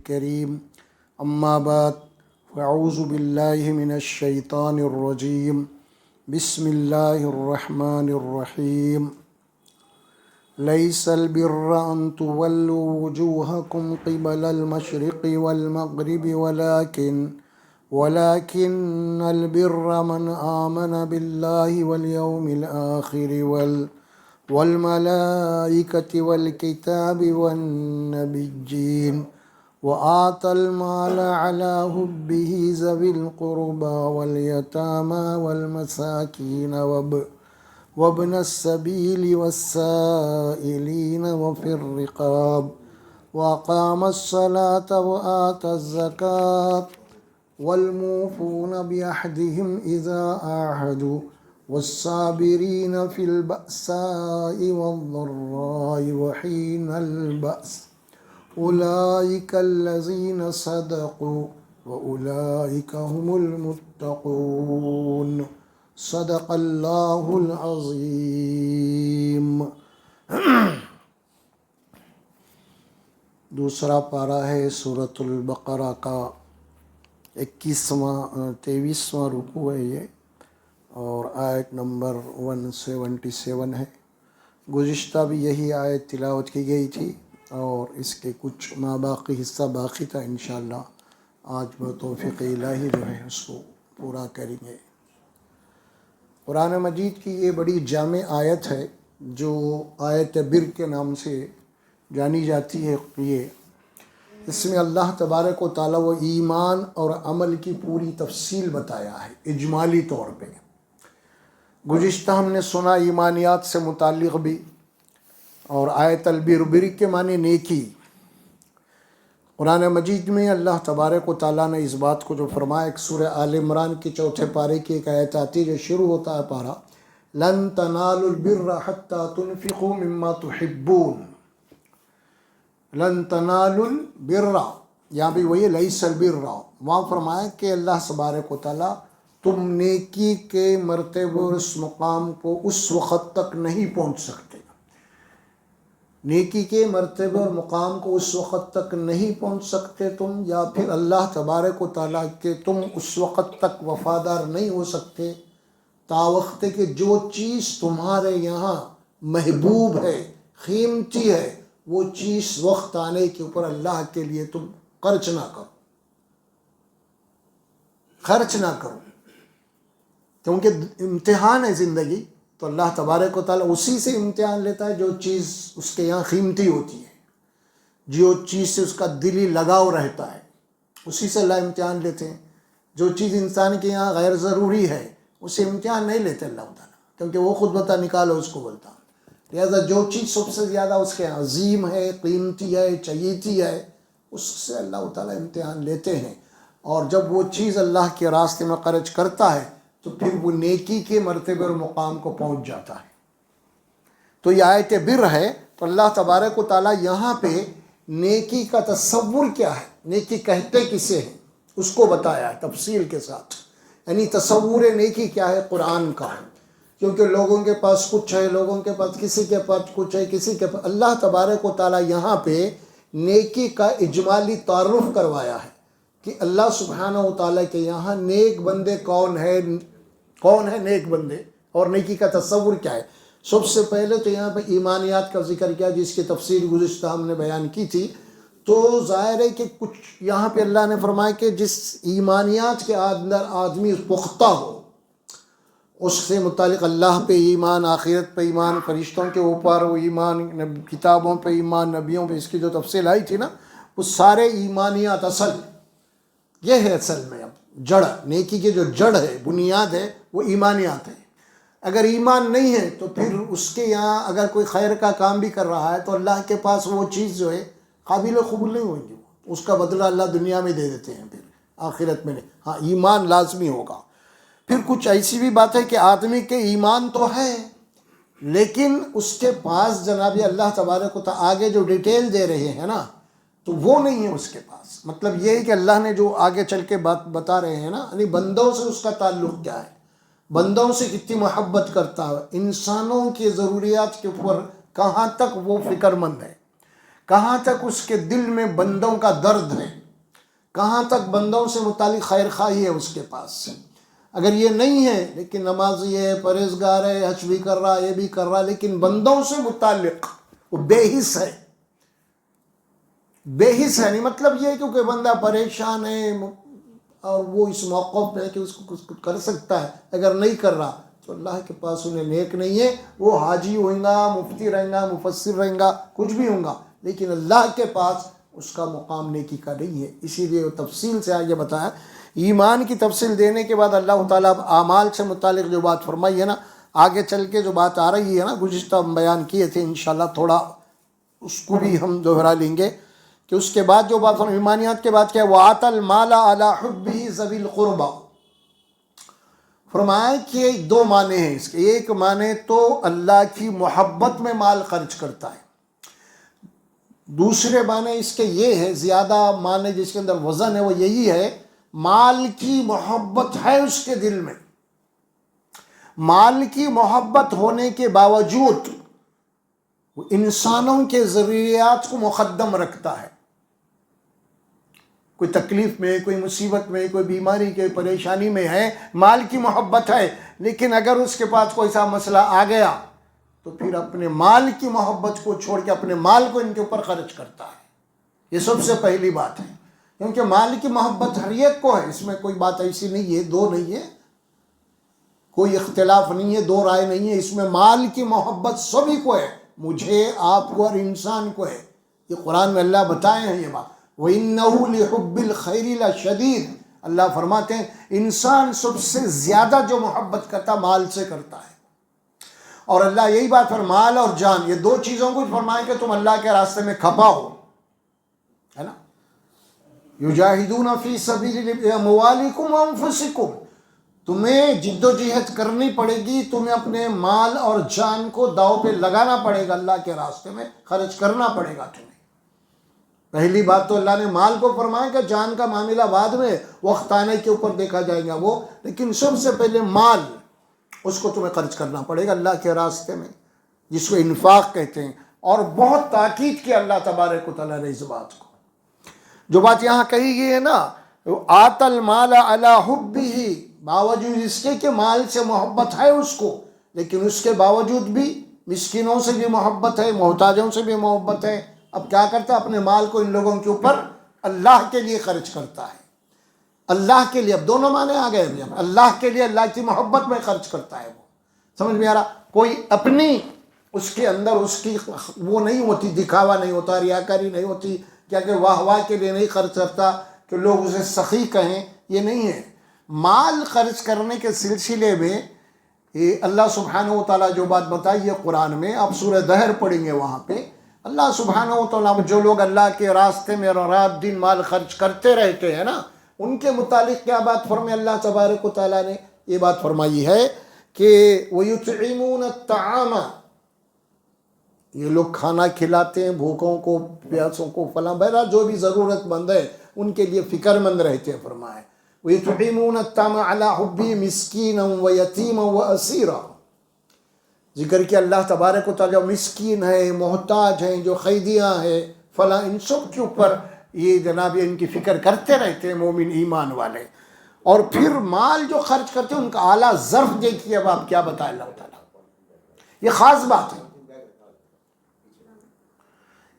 الكريم أما بعد فأعوذ بالله من الشيطان الرجيم بسم الله الرحمن الرحيم ليس البر أن تولوا وجوهكم قبل المشرق والمغرب ولكن البر من آمن بالله واليوم الآخر والملائكة والكتاب والنبيين وآتى المال على حبه ذوي القربى واليتامى والمساكين وابن السبيل والسائلين وفي الرقاب وأقام الصلاة وآتى الزكاة والموفون بعهدهم إذا عاهدوا والصابرين في البأساء والضراء وحين البأس أولئك الذين صدقوا وأولئك هم المتقون صدق اللہ العظیم۔ دوسرا پارہ ہے سورۃ البقرہ کا 23واں رکوع ہے یہ، اور آیت نمبر 177 ہے۔ گزشتہ بھی یہی آیت تلاوت کی گئی تھی اور اس کے کچھ باقی حصہ باقی تھا، انشاءاللہ آج بتوفیق الہی جو ہے اس کو پورا کریں گے۔ قرآن مجید کی یہ بڑی جامع آیت ہے جو آیت بر کے نام سے جانی جاتی ہے۔ یہ اس میں اللہ تبارک و تعالیٰ وہ ایمان اور عمل کی پوری تفصیل بتایا ہے اجمالی طور پہ۔ گزشتہ ہم نے سنا ایمانیات سے متعلق بھی، اور آیت البر، بر کے معنی نیکی۔ قرآن مجید میں اللہ تبارک و تعالیٰ نے اس بات کو جو فرمایا، ایک سورہ آل عمران کی 4 پارے کی ایک آیت آتی ہے جو شروع ہوتا ہے پارہ، لن تنالوا البر حتى تنفقوا مما تحبون۔ لن تنالوا البر، یہاں بھی وہی لیس البر، وہاں فرمایا کہ اللہ تبارک و تعالیٰ تم نیکی کے مرتبے اور اس مقام کو اس وقت تک نہیں پہنچ سکتے، نیکی کے مرتبے اور مقام کو اس وقت تک نہیں پہنچ سکتے تم، یا پھر اللہ تبارک و تعالیٰ کے تم اس وقت تک وفادار نہیں ہو سکتے تا وقت کہ جو چیز تمہارے یہاں محبوب ہے، قیمتی ہے، وہ چیز وقت آنے کے اوپر اللہ کے لیے تم خرچ نہ کرو، کیونکہ امتحان ہے زندگی، تو اللہ تبارک و تعالیٰ اسی سے امتحان لیتا ہے جو چیز اس کے یہاں قیمتی ہوتی ہے، جو چیز سے اس کا دلی لگاؤ رہتا ہے، اسی سے اللہ امتحان لیتے ہیں۔ جو چیز انسان کے یہاں غیر ضروری ہے اسے امتحان نہیں لیتے اللہ تعالیٰ، کیونکہ وہ خود بتا نکالو اس کو بولتا۔ لہذا جو چیز سب سے زیادہ اس کے عظیم ہے، قیمتی ہے، چہیتی ہے، اس سے اللہ تعالیٰ امتحان لیتے ہیں، اور جب وہ چیز اللہ کے راستے میں خرچ کرتا ہے تو پھر وہ نیکی کے مرتبے اور مقام کو پہنچ جاتا ہے۔ تو یہ آیت بر ہے، تو اللہ تبارک و تعالیٰ یہاں پہ نیکی کا تصور کیا ہے، نیکی کہتے کسے ہیں، اس کو بتایا ہے تفصیل کے ساتھ۔ یعنی تصور نیکی کیا ہے قرآن کا، کیونکہ لوگوں کے پاس کچھ ہے، لوگوں کے پاس کسی کے پاس کچھ ہے، کسی کے پاس۔ اللہ تبارک و تعالیٰ یہاں پہ نیکی کا اجمالی تعارف کروایا ہے کہ اللہ سبحانہ و تعالیٰ کے یہاں نیک بندے کون ہے نیک بندے، اور نیکی کا تصور کیا ہے۔ سب سے پہلے تو یہاں پہ ایمانیات کا ذکر کیا، جس کی تفصیل گزشتہ ہم نے بیان کی تھی۔ تو ظاہر ہے کہ کچھ یہاں پہ اللہ نے فرمایا کہ جس ایمانیات کے اندر آدمی پختہ ہو، اس سے متعلق اللہ پہ ایمان، آخرت پہ ایمان، فرشتوں کے اوپر وہ ایمان، کتابوں پہ ایمان، نبیوں پہ، اس کی جو تفصیل آئی تھی نا، وہ سارے ایمانیات اصل یہ ہے، اصل میں اب جڑ، نیکی کی جو جڑ ہے، بنیاد ہے، وہ ایمانیات ہے۔ اگر ایمان نہیں ہے تو پھر اس کے یہاں اگر کوئی خیر کا کام بھی کر رہا ہے تو اللہ کے پاس وہ چیز جو ہے قابل قبول نہیں ہوگی، اس کا بدلہ اللہ دنیا میں دے دیتے ہیں، پھر آخرت میں نہیں۔ ہاں، ایمان لازمی ہوگا۔ پھر کچھ ایسی بھی بات ہے کہ آدمی کے ایمان تو ہے، لیکن اس کے پاس جناب اللہ تبارک و تعالیٰ آگے جو ڈیٹیل دے رہے ہیں نا، تو وہ نہیں ہے اس کے پاس۔ مطلب یہ ہے کہ اللہ نے جو آگے چل کے بات بتا رہے ہیں نا، یعنی بندوں سے اس کا تعلق کیا ہے، بندوں سے کتنی محبت کرتا ہے، انسانوں کی ضروریات کے اوپر کہاں تک وہ فکر مند ہے، کہاں تک اس کے دل میں بندوں کا درد ہے، کہاں تک بندوں سے متعلق خیر خواہی ہے اس کے پاس. اگر یہ نہیں ہے لیکن نمازی ہے، پرہیزگار ہے، حج بھی کر رہا ہے، یہ بھی کر رہا ہے، لیکن بندوں سے متعلق وہ بے حس ہے. بے حس ہے نہیں مطلب یہ کیونکہ بندہ پریشان ہے اور وہ اس موقع پہ ہے کہ اس کو کچھ کر سکتا ہے، اگر نہیں کر رہا تو اللہ کے پاس انہیں نیک نہیں ہے. وہ حاجی ہوئیں گا، مفتی رہیں گا، مفسر رہیں گا، کچھ بھی ہوں گا، لیکن اللہ کے پاس اس کا مقام نیکی کا نہیں ہے. اسی لیے وہ تفصیل سے آگے بتایا. ایمان کی تفصیل دینے کے بعد اللہ تعالیٰ اعمال سے متعلق جو بات فرمائی ہے نا، آگے چل کے جو بات آ رہی ہے نا، گزشتہ ہم بیان کیے تھے، انشاءاللہ تھوڑا اس کو بھی ہم دوہرا لیں گے کہ اس کے بعد جو بات ایمانیات کے بعد کیا ہے، وَآتَى الْمَالَ عَلَى حُبِّهِ ذَوِي الْقُرْبَى. فرمایا کہ دو معنی ہیں اس کے. ایک معنی تو اللہ کی محبت میں مال خرچ کرتا ہے، دوسرے معنی اس کے یہ ہے، زیادہ معنی جس کے اندر وزن ہے وہ یہی ہے، مال کی محبت ہے اس کے دل میں، مال کی محبت ہونے کے باوجود وہ انسانوں کے ضروریات کو مقدم رکھتا ہے. کوئی تکلیف میں، کوئی مصیبت میں، کوئی بیماری کے پریشانی میں ہے، مال کی محبت ہے، لیکن اگر اس کے پاس کوئی سا مسئلہ آ گیا تو پھر اپنے مال کی محبت کو چھوڑ کے اپنے مال کو ان کے اوپر خرچ کرتا ہے. یہ سب سے پہلی بات ہے، کیونکہ مال کی محبت ہر ایک کو ہے، اس میں کوئی بات ایسی نہیں ہے، دو نہیں ہے، کوئی اختلاف نہیں ہے، دو رائے نہیں ہے، اس میں مال کی محبت سبھی کو ہے، مجھے، آپ کو اور انسان کو ہے. یہ قرآن میں اللہ بتائے ہیں یہ بات. وَإِنَّهُ لِحُبِّ الْخَيْرِ لَشَدِيدٌ. اللہ فرماتے ہیں انسان سب سے زیادہ جو محبت کرتا مال سے کرتا ہے. اور اللہ یہی بات مال اور جان، یہ دو چیزوں کو فرمائے کہ تم اللہ کے راستے میں کھپاؤ، ہے نا. یجاہدون فی سبیل اموالکم وانفسکم. تمہیں جد و جہد کرنی پڑے گی، تمہیں اپنے مال اور جان کو داؤ پہ لگانا پڑے گا، اللہ کے راستے میں خرچ کرنا پڑے گا تمہیں. پہلی بات تو اللہ نے مال کو فرمایا کہ جان کا معاملہ بعد میں وقت آنے کے اوپر دیکھا جائے گا وہ، لیکن سب سے پہلے مال، اس کو تمہیں خرچ کرنا پڑے گا اللہ کے راستے میں، جس کو انفاق کہتے ہیں. اور بہت تاکید کیا اللہ تبارک و تعالیٰ نے اس بات کو. جو بات یہاں کہی گئی ہے نا، آتَى الْمَالَ عَلَى حُبِّهِ، باوجود اس کے کہ مال سے محبت ہے اس کو، لیکن اس کے باوجود بھی مسکینوں سے بھی محبت ہے، محتاجوں سے بھی محبت ہے. اب کیا کرتا ہے، اپنے مال کو ان لوگوں کے اوپر اللہ کے لیے خرچ کرتا ہے، اللہ کے لیے. اب دونوں معنی آ گئے، اللہ کے لیے، اللہ کی محبت میں خرچ کرتا ہے. وہ سمجھ میں آ رہا، کوئی اپنی اس کے اندر اس کی وہ نہیں ہوتی، دکھاوا نہیں ہوتا، ریاکاری نہیں ہوتی، کیا کہ واہ واہ کے لیے نہیں خرچ کرتا کہ لوگ اسے سخی کہیں، یہ نہیں ہے. مال خرچ کرنے کے سلسلے میں اللہ سبحانہ و تعالیٰ جو بات بتائی ہے قرآن میں، آپ سورہ دہر پڑھیں گے، وہاں پہ اللہ سبحانہ و تعالیٰ جو لوگ اللہ کے راستے میں رات دن مال خرچ کرتے رہتے ہیں نا، ان کے متعلق کیا بات فرمائی اللہ تبارک و تعالیٰ نے؟ یہ بات فرمائی ہے کہ وَيُطْعِمُونَ الطَّعَامَ، یہ لوگ کھانا کھلاتے ہیں بھوکوں کو، پیاسوں کو، فلاں بہرحال جو بھی ضرورت مند ہے ان کے لیے فکر مند رہتے ہیں. فرمائے وَيُطْعِمُونَ الطَّعَامَ عَلَى حُبِّهِ مِسْكِينًا وَيَتِيمًا وَأَسِيرًا. ذکر کہ اللہ تبارک و تعالیٰ مسکین ہے، محتاج ہیں، جو قیدیاں ہیں، فلاں، ان سب کے اوپر یہ جناب ان کی فکر کرتے رہتے ہیں مومن ایمان والے. اور پھر مال جو خرچ کرتے ہیں ان کا اعلیٰ ظرف دیکھیے. اب آپ کیا بتائیں اللہ تعالیٰ، یہ خاص بات ہے،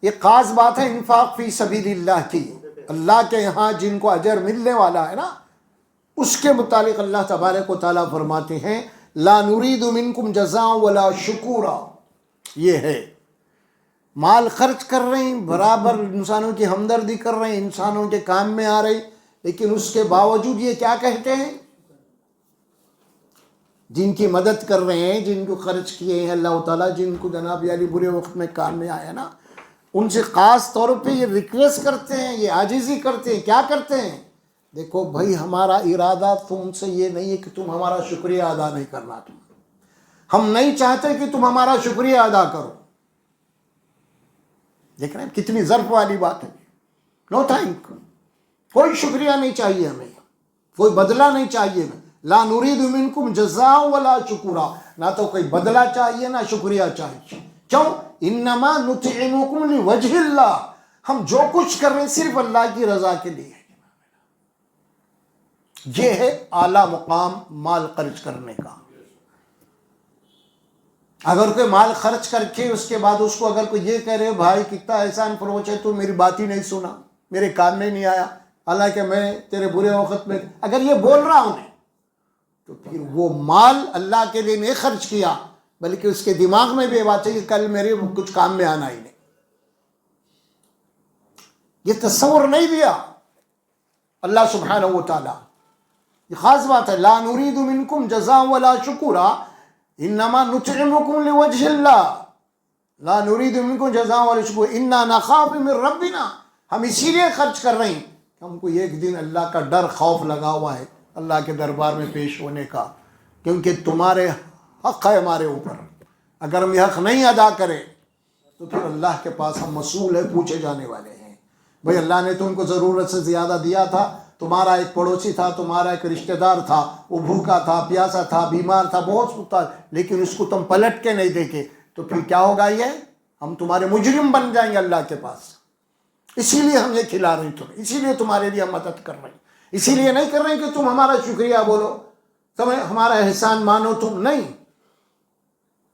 یہ خاص بات ہے انفاق فی سبیل اللہ کی. اللہ کے یہاں جن کو اجر ملنے والا ہے نا، اس کے متعلق اللہ تبارک و تعالیٰ فرماتے ہیں لا نرید منکم جزاء ولا شکورا. یہ ہے مال خرچ کر رہے ہیں، برابر انسانوں کی ہمدردی کر رہے ہیں، انسانوں کے کام میں آ رہے ہیں، لیکن اس کے باوجود یہ کیا کہتے ہیں، جن کی مدد کر رہے ہیں، جن کو خرچ کیے ہیں اللہ تعالیٰ، جن کو جناب یعنی برے وقت میں کام میں آیا نا، ان سے خاص طور پہ یہ ریکویسٹ کرتے ہیں، یہ عاجزی کرتے ہیں. کیا کرتے ہیں؟ دیکھو بھائی، ہمارا ارادہ تم سے یہ نہیں ہے کہ تم ہمارا شکریہ ادا نہیں کرنا، ہم نہیں چاہتے کہ تم ہمارا شکریہ ادا کرو. دیکھ رہے ہیں کتنی ظرف والی بات ہے. نو تھینک، کوئی شکریہ نہیں چاہیے ہمیں، کوئی بدلہ نہیں چاہیے. لا نرید منکم جزاء ولا شکورا، نہ تو کوئی بدلہ چاہیے نہ شکریہ چاہیے. کیوں؟ انما نطعمکم لوجہ اللہ، ہم جو کچھ کر رہے ہیں صرف اللہ کی رضا کے لیے. یہ ہے اعلیٰ مقام مال خرچ کرنے کا. اگر کوئی مال خرچ کر کے اس کے بعد اس کو اگر کوئی یہ کہہ رہے بھائی کتنا احسان فروش ہے تو میری بات ہی نہیں سنا, میرے کان میں نہیں آیا, حالانکہ میں تیرے برے وقت میں, اگر یہ بول رہا ہوں تو پھر وہ مال اللہ کے لیے نہیں خرچ کیا, بلکہ اس کے دماغ میں بھی یہ بات ہے کہ کل میرے کچھ کام میں آنا ہی نہیں. یہ تصور نہیں دیا اللہ سبحانہ و تعالی. یہ خاص بات ہے, لا نريد منکم جزاء ولا شکورا انما نطعمکم لوجه اللہ, لا نريد منکم جزاء ولا شکورا انا نخاف من ربنا. ہم اسی لیے خرچ کر رہے ہیں کہ ہم کو ایک دن اللہ کا ڈر خوف لگا ہوا ہے اللہ کے دربار میں پیش ہونے کا, کیونکہ تمہارے حق ہے ہمارے اوپر. اگر ہم یہ حق نہیں ادا کریں تو پھر اللہ کے پاس ہم مسئول ہے, پوچھے جانے والے ہیں. بھئی اللہ نے تم کو ضرورت سے زیادہ دیا تھا, تمہارا ایک پڑوسی تھا, تمہارا ایک رشتہ دار تھا, وہ بھوکا تھا, پیاسا تھا, بیمار تھا, بہت کچھ تھا, لیکن اس کو تم پلٹ کے نہیں دیکھے, تو پھر کیا ہوگا؟ یہ ہم تمہارے مجرم بن جائیں گے اللہ کے پاس. اسی لیے ہم یہ کھلا رہے ہیں تمہیں, اسی لیے تمہارے لیے ہم مدد کر رہے ہیں, اسی لیے نہیں کر رہے ہیں کہ تم ہمارا شکریہ بولو, تم ہمارا احسان مانو, تم نہیں.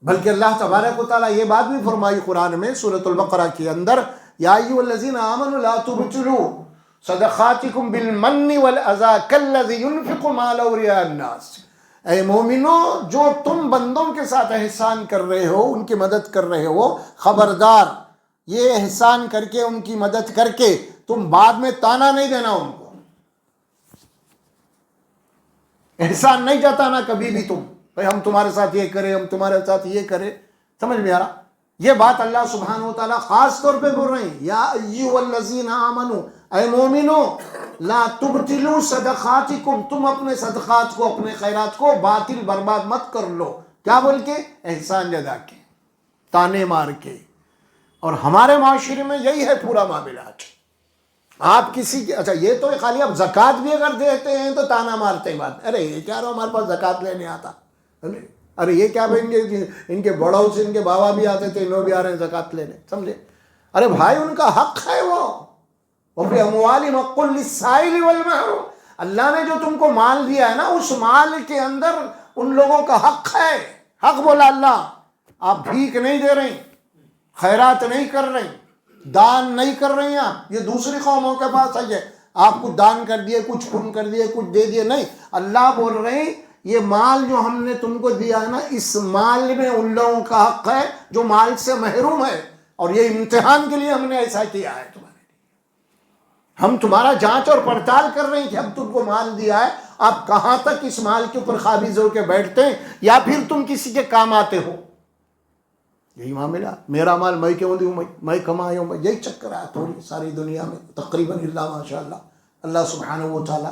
بلکہ اللہ تبارک و تعالیٰ یہ بات بھی فرمائی قرآن میں سورۃ البقرہ کے اندر, یا ایھا الذین آمنوا لا تبطلوا صدقاتکم بالمن والاذی کالذی ينفق مالہ رئاء الناس. اے مومنو, جو تم بندوں کے ساتھ احسان کر رہے ہو, ان کی مدد کر رہے ہو, خبردار یہ احسان کر کے, ان کی مدد کر کے تم بعد میں تانا نہیں دینا ان کو, احسان نہیں جتانا کبھی بھی تم, بھائی ہم تمہارے ساتھ یہ کریں, ہم تمہارے ساتھ یہ کریں. سمجھ میں آ رہا؟ یہ بات اللہ سبحانہ و تعالیٰ خاص طور پہ بول رہے ہیں, یا ایھا الذین آمنوا, اے مومنو, لا تبطلوا صدقاتکم, تم اپنے صدقات کو, اپنے خیرات کو باطل برباد مت کر لو. کیا بول کے؟ احسان جتا کے, تانے مار کے. اور ہمارے معاشرے میں یہی ہے پورا معاملات. آپ کسی کی, اچھا یہ تو خالی آپ زکوٰۃ بھی اگر دیتے ہیں تو تانا مارتے ہیں بات, ارے یہ کیا رہا ہمارے پاس زکوٰۃ لینے آتا, ارے یہ کیا بھائی ان کے بڑوں سے ان کے بابا بھی آتے تھے, انہوں بھی آ رہے ہیں زکوٰۃ لینے. سمجھے؟ ارے بھائی ان کا حق ہے وہ, وفی اموالہم حق للسائل والمحروم. اللہ نے جو تم کو مال دیا ہے نا, اس مال کے اندر ان لوگوں کا حق ہے. حق بولا اللہ, آپ بھیک نہیں دے رہے, خیرات نہیں کر رہے, دان نہیں کر رہے ہیں آپ. یہ دوسری قوموں کے پاس ہے, آپ کچھ دان کر دیے, کچھ پن کر دیے, کچھ دے دیے, نہیں. اللہ بول رہے ہیں یہ مال جو ہم نے تم کو دیا ہے نا, اس مال میں ان لوگوں کا حق ہے جو مال سے محروم ہے, اور یہ امتحان کے لیے ہم نے ایسا کیا ہے تمہارے لیے. ہم تمہارا جانچ اور پڑتال کر رہے ہیں کہ ہم تم کو مال دیا ہے, آپ کہاں تک اس مال کے اوپر قابض ہو کے بیٹھتے ہیں, یا پھر تم کسی کے کام آتے ہو. یہی معاملہ, میرا مال میں کیوں دوں, میں کمایا ہوں, یہی چکر ہے پوری ساری دنیا میں تقریباً. اللہ ماشاء اللہ, اللہ سبحانہ و تعالیٰ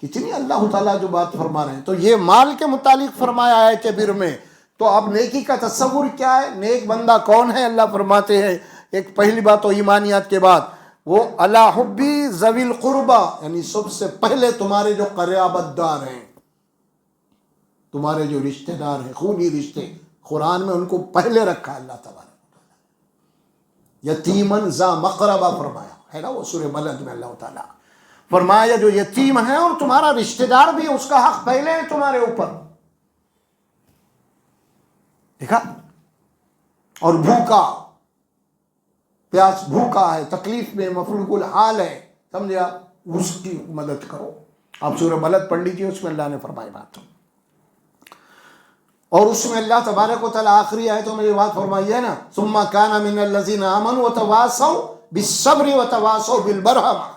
کتنی اللہ تعالیٰ جو بات فرما رہے ہیں. تو یہ مال کے متعلق فرمایا ہے کبیر میں. تو اب نیکی کا تصور کیا ہے, نیک بندہ کون ہے؟ اللہ فرماتے ہیں ایک پہلی بات تو ایمانیات کے بعد, وہ علی حبی ذوی القربہ, یعنی سب سے پہلے تمہارے جو قرابت دار ہیں, تمہارے جو رشتہ دار ہیں, خونی رشتے, قرآن میں ان کو پہلے رکھا اللہ تبارک و تعالیٰ. یتیمن ذا مقربہ فرمایا ہے نا وہ سورہ بلد میں. اللہ تعالیٰ فرمایا جو یتیم ہے اور تمہارا رشتہ دار بھی, اس کا حق پہلے ہے تمہارے اوپر. دیکھا؟ اور بھوکا, پیاس, بھوکا ہے, تکلیف میں, مفلوج الحال ہے, سمجھے آپ, اس کی مدد کرو. آپ سورہ بلد پڑھ لیجیے, اس میں اللہ نے فرمائی بات. اور اس میں اللہ تبارک و تعالیٰ آخری آیتوں میں یہ بات فرمائی ہے نا, ثم کان من الذین آمنوا وتواصوا بالصبر وتواصوا بالمرحمہ.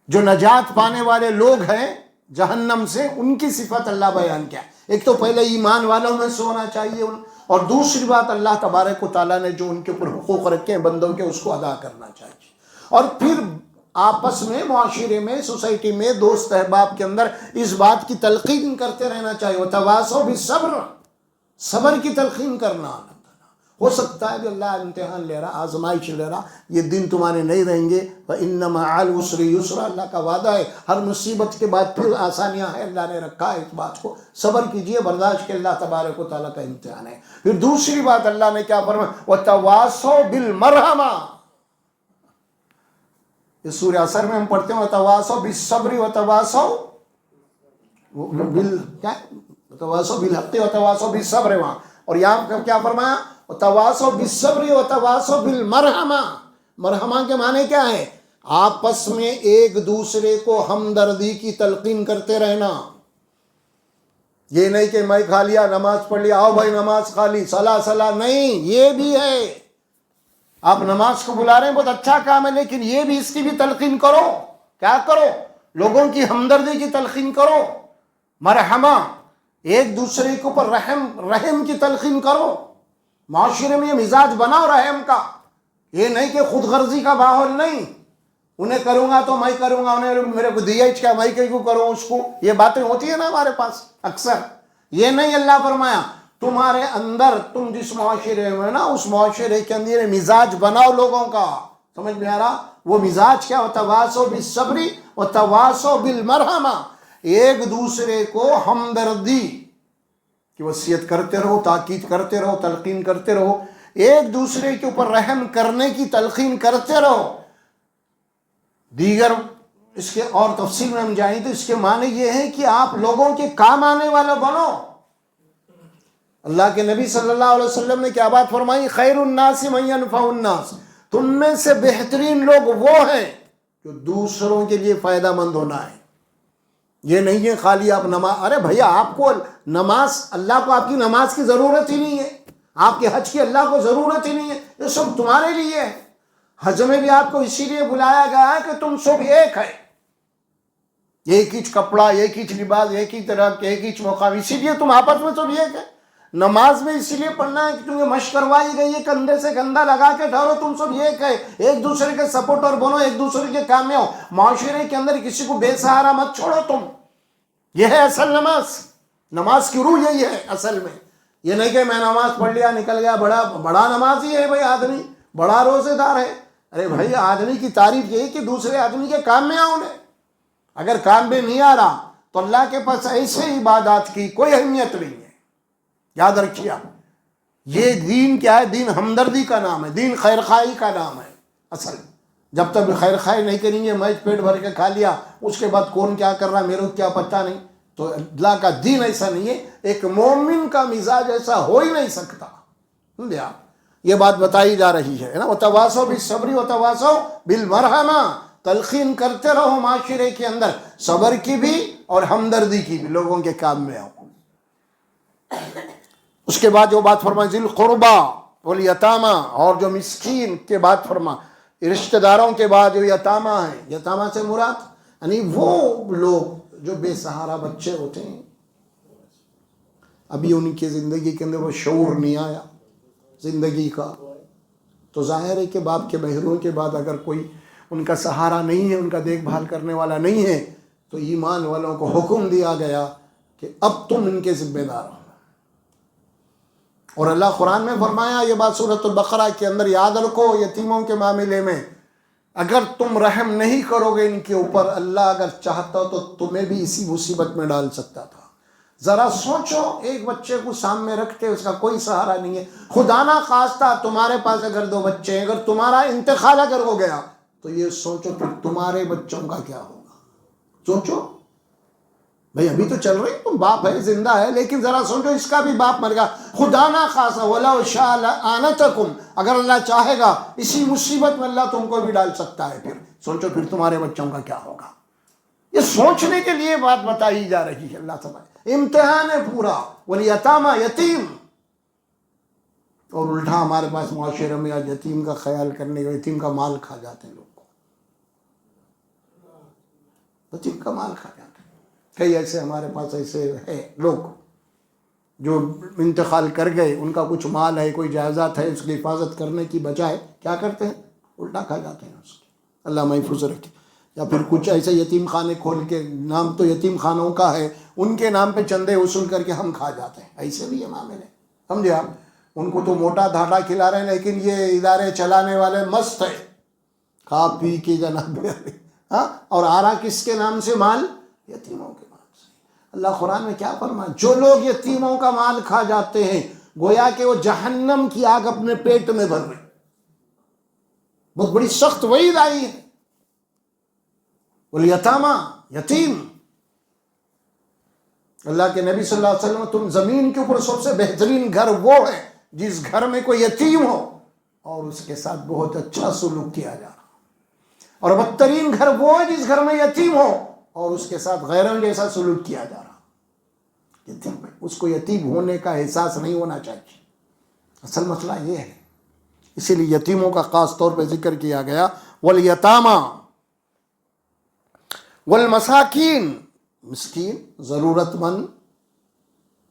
جو نجات پانے والے لوگ ہیں جہنم سے, ان کی صفت اللہ بیان کیا. ایک تو پہلے ایمان والوں میں سے ہونا چاہیے, اور دوسری بات اللہ تبارک و تعالیٰ نے جو ان کے اوپر حقوق رکھے ہیں بندوں کے, اس کو ادا کرنا چاہیے. اور پھر آپس میں, معاشرے میں, سوسائٹی میں, دوست احباب کے اندر اس بات کی تلقین کرتے رہنا چاہیے. وتواصوا بالصبر, صبر کی تلقین کرنا. ہو سکتا ہے کہ اللہ امتحان لے رہا, آزمائش لے رہا, یہ دن تمہارے نہیں رہیں گے. وَإِنَّ مَعَ الْعُسْرِ يُسْرًا, اللہ کا وعدہ ہے, ہر مصیبت کے بعد پھر آسانیاں ہیں, اللہ نے رکھا ہے اس بات کو. صبر کیجئے, برداشت کے اللہ تبارک و تعالیٰ کا امتحان ہے. پھر دوسری بات اللہ نے کیا فرمایا, وَتَوَاصَوْا بِالْمَرْحَمَةِ, اس سورہ اثر میں ہم پڑھتے ہیں وتواصوا بالصبر وتواصوا وتواصوا بالحق وتواصوا بالصبر وہاں، اور یہاں کیا فرمایا وتواصوا بالصبر وتواصوا بالمرحمہ. مرحمہ کے معنی کیا ہے؟ آپس میں ایک دوسرے کو ہمدردی کی تلقین کرتے رہنا. یہ نہیں کہ میں کھا لیا نماز پڑھ لیا آؤ بھائی نماز کھا لی صلاح نہیں، یہ بھی ہے. آپ نماز کو بلا رہے ہیں بہت اچھا کام ہے، لیکن یہ بھی اس کی بھی تلقین کرو. کیا کرو؟ لوگوں کی ہمدردی کی تلقین کرو. مرحمہ، ایک دوسرے کے اوپر رحم کی تلقین کرو. معاشرے میں یہ مزاج بناؤ رحم کا. یہ نہیں کہ خود غرضی کا ماحول نہیں، انہیں کروں گا تو میں کروں گا، انہیں میرے کو دیا کیا میں کیوں کروں اس کو. یہ باتیں ہوتی ہیں نا ہمارے پاس اکثر. یہ نہیں، اللہ فرمایا تمہارے اندر تم جس معاشرے میں نا اس معاشرے کے اندر مزاج بناؤ لوگوں کا. سمجھ میں آ رہا؟ وہ مزاج کیا؟ وتواصوا بالصبر وتواصوا بالمرحمہ. ایک دوسرے کو ہمدردی کی وصیت کرتے رہو، تاکید کرتے رہو، تلقین کرتے رہو. ایک دوسرے کے اوپر رحم کرنے کی تلقین کرتے رہو. دیگر اس کے اور تفصیل میں ہم جائیں تو اس کے معنی یہ ہے کہ آپ لوگوں کے کام آنے والا بنو. اللہ کے نبی صلی اللہ علیہ وسلم نے کیا بات فرمائی؟ خیر الناس من ينفع الناس. تم میں سے بہترین لوگ وہ ہیں جو دوسروں کے لیے فائدہ مند ہونا ہے. یہ نہیں ہے خالی آپ نماز، ارے بھیا آپ کو نماز، اللہ کو آپ کی نماز کی ضرورت ہی نہیں ہے، آپ کے حج کی اللہ کو ضرورت ہی نہیں ہے، یہ سب تمہارے لیے ہے. حج میں بھی آپ کو اسی لیے بلایا گیا ہے کہ تم سب ایک ہے، ایک ہی کپڑا، ایک ہی لباس، ایک ہی طرح، ایک ہی مقام، اسی لیے تم آپس میں سب ایک ہے. نماز میں اسی لیے پڑھنا ہے کہ تمہیں مشق کروائی گئی ہے، کندھے سے کندھا لگا کے ٹھہرو، تم سب ایک ہے، ایک دوسرے کے سپورٹر بنو، ایک دوسرے کے کام میں ہو. معاشرے کے اندر کسی کو بے سہارا مت چھوڑو تم. یہ ہے اصل نماز. نماز کی روح یہی ہے اصل میں. یہ نہیں کہ میں نماز پڑھ لیا نکل گیا، بڑا نمازی ہے بھائی آدمی، بڑا روزے دار ہے. ارے بھائی آدمی کی تعریف یہی کہ دوسرے آدمی کے کام میں آؤ. اگر کام میں نہیں آ رہا تو اللہ کے پاس ایسے عبادات کی کوئی اہمیت نہیں ہے. یاد رکھیے آپ، یہ دین کیا ہے؟ دین ہمدردی کا نام ہے، دین خیر خواہی کا نام ہے. اصل جب تک خیر خواہی نہیں کریں گے، میں پیٹ بھر کے کھا لیا اس کے بعد کون کیا کر رہا میرے کو کیا پتہ نہیں، تو اللہ کا دین ایسا نہیں ہے. ایک مومن کا مزاج ایسا ہو ہی نہیں سکتا. سمجھے آپ؟ یہ بات بتائی جا رہی ہے نا. وتواصوا بالصبر وتواصوا بالمرحمہ. تلقین کرتے رہو معاشرے کے اندر صبر کی بھی اور ہمدردی کی بھی، لوگوں کے کام میں آؤ. اس کے بعد جو بات فرمائے ذی القربیٰ والیتامى، اور جو مسکین کے بعد فرما رشتہ داروں کے بعد جو یتامہ ہیں. یتامہ سے مراد یعنی وہ لوگ جو بے سہارا بچے ہوتے ہیں، ابھی ان کی زندگی کے اندر وہ شعور نہیں آیا زندگی کا، تو ظاہر ہے کہ باپ کے بہروں کے بعد اگر کوئی ان کا سہارا نہیں ہے، ان کا دیکھ بھال کرنے والا نہیں ہے، تو ایمان والوں کو حکم دیا گیا کہ اب تم ان کے ذمہ دار ہو. اور اللہ قرآن میں فرمایا، یہ بات سورۃ البقرہ کے اندر یاد رکھو، یتیموں کے معاملے میں اگر تم رحم نہیں کرو گے ان کے اوپر، اللہ اگر چاہتا تو تمہیں بھی اسی مصیبت میں ڈال سکتا تھا. ذرا سوچو، ایک بچے کو سامنے رکھتے اس کا کوئی سہارا نہیں ہے. خدا نہ خواستہ تمہارے پاس اگر 2 بچے ہیں، اگر تمہارا انتقال اگر ہو گیا تو یہ سوچو پھر تمہارے بچوں کا کیا ہوگا. سوچو بھئی، ابھی تو چل رہی تم باپ ہے، زندہ ہے، لیکن ذرا سوچو اس کا بھی باپ مر گیا. خدا نہ خاصا وَلَوْ شَاءَ لَأَعْنَتَكُمْ، اگر اللہ چاہے گا اسی مصیبت میں اللہ تم کو بھی ڈال سکتا ہے. پھر سوچو پھر تمہارے بچوں کا کیا ہوگا. یہ سوچنے کے لیے بات بتائی جا رہی ہے. اللہ تعالیٰ امتحان ہے پورا. وَالْيَتَامَى، یتیم. اور الٹا ہمارے پاس معاشرے میں آج یتیم کا خیال کرنے کا، یتیم کا مال کھا جاتے ہیں لوگ، یتیم کا مال کھا جاتے ہیں. کئی ایسے ہمارے پاس ایسے ہیں لوگ جو انتقال کر گئے، ان کا کچھ مال ہے، کوئی جائیداد ہے، اس کی حفاظت کرنے کی بجائے کیا کرتے ہیں؟ الٹا کھا جاتے ہیں اس کی. اللہ محفوظ رکھے. یا پھر کچھ ایسے یتیم خانے کھول کے، نام تو یتیم خانوں کا ہے، ان کے نام پہ چندے وصول کر کے ہم کھا جاتے ہیں. ایسے بھی یہ معاملے، سمجھے آپ؟ ان کو تو موٹا دھاڑا کھلا رہے ہیں، لیکن یہ ادارے چلانے والے مست ہیں، کھا پی کے جناب. ہاں، اور آ رہا کس کے نام سے مال؟ یتیموں کے نام سے. اللہ قرآن میں کیا فرمایا؟ جو لوگ یتیموں کا مال کھا جاتے ہیں گویا کہ وہ جہنم کی آگ اپنے پیٹ میں بھر رہے. بہت بڑی سخت وعید آئی ہے. والیتاما، یتیم. اللہ کے نبی صلی اللہ علیہ وسلم، تم زمین کے اوپر سب سے بہترین گھر وہ ہے جس گھر میں کوئی یتیم ہو اور اس کے ساتھ بہت اچھا سلوک کیا جا رہا، اور بدترین گھر وہ ہے جس گھر میں یتیم ہو اور اس کے ساتھ غیروں جیسا سلوک کیا جا رہا. یتیم ہے، اس کو یتیم ہونے کا احساس نہیں ہونا چاہیے. اصل مسئلہ یہ ہے، اسی لیے یتیموں کا خاص طور پہ ذکر کیا گیا. والیتاما والمساکین، مسکین، ضرورت مند،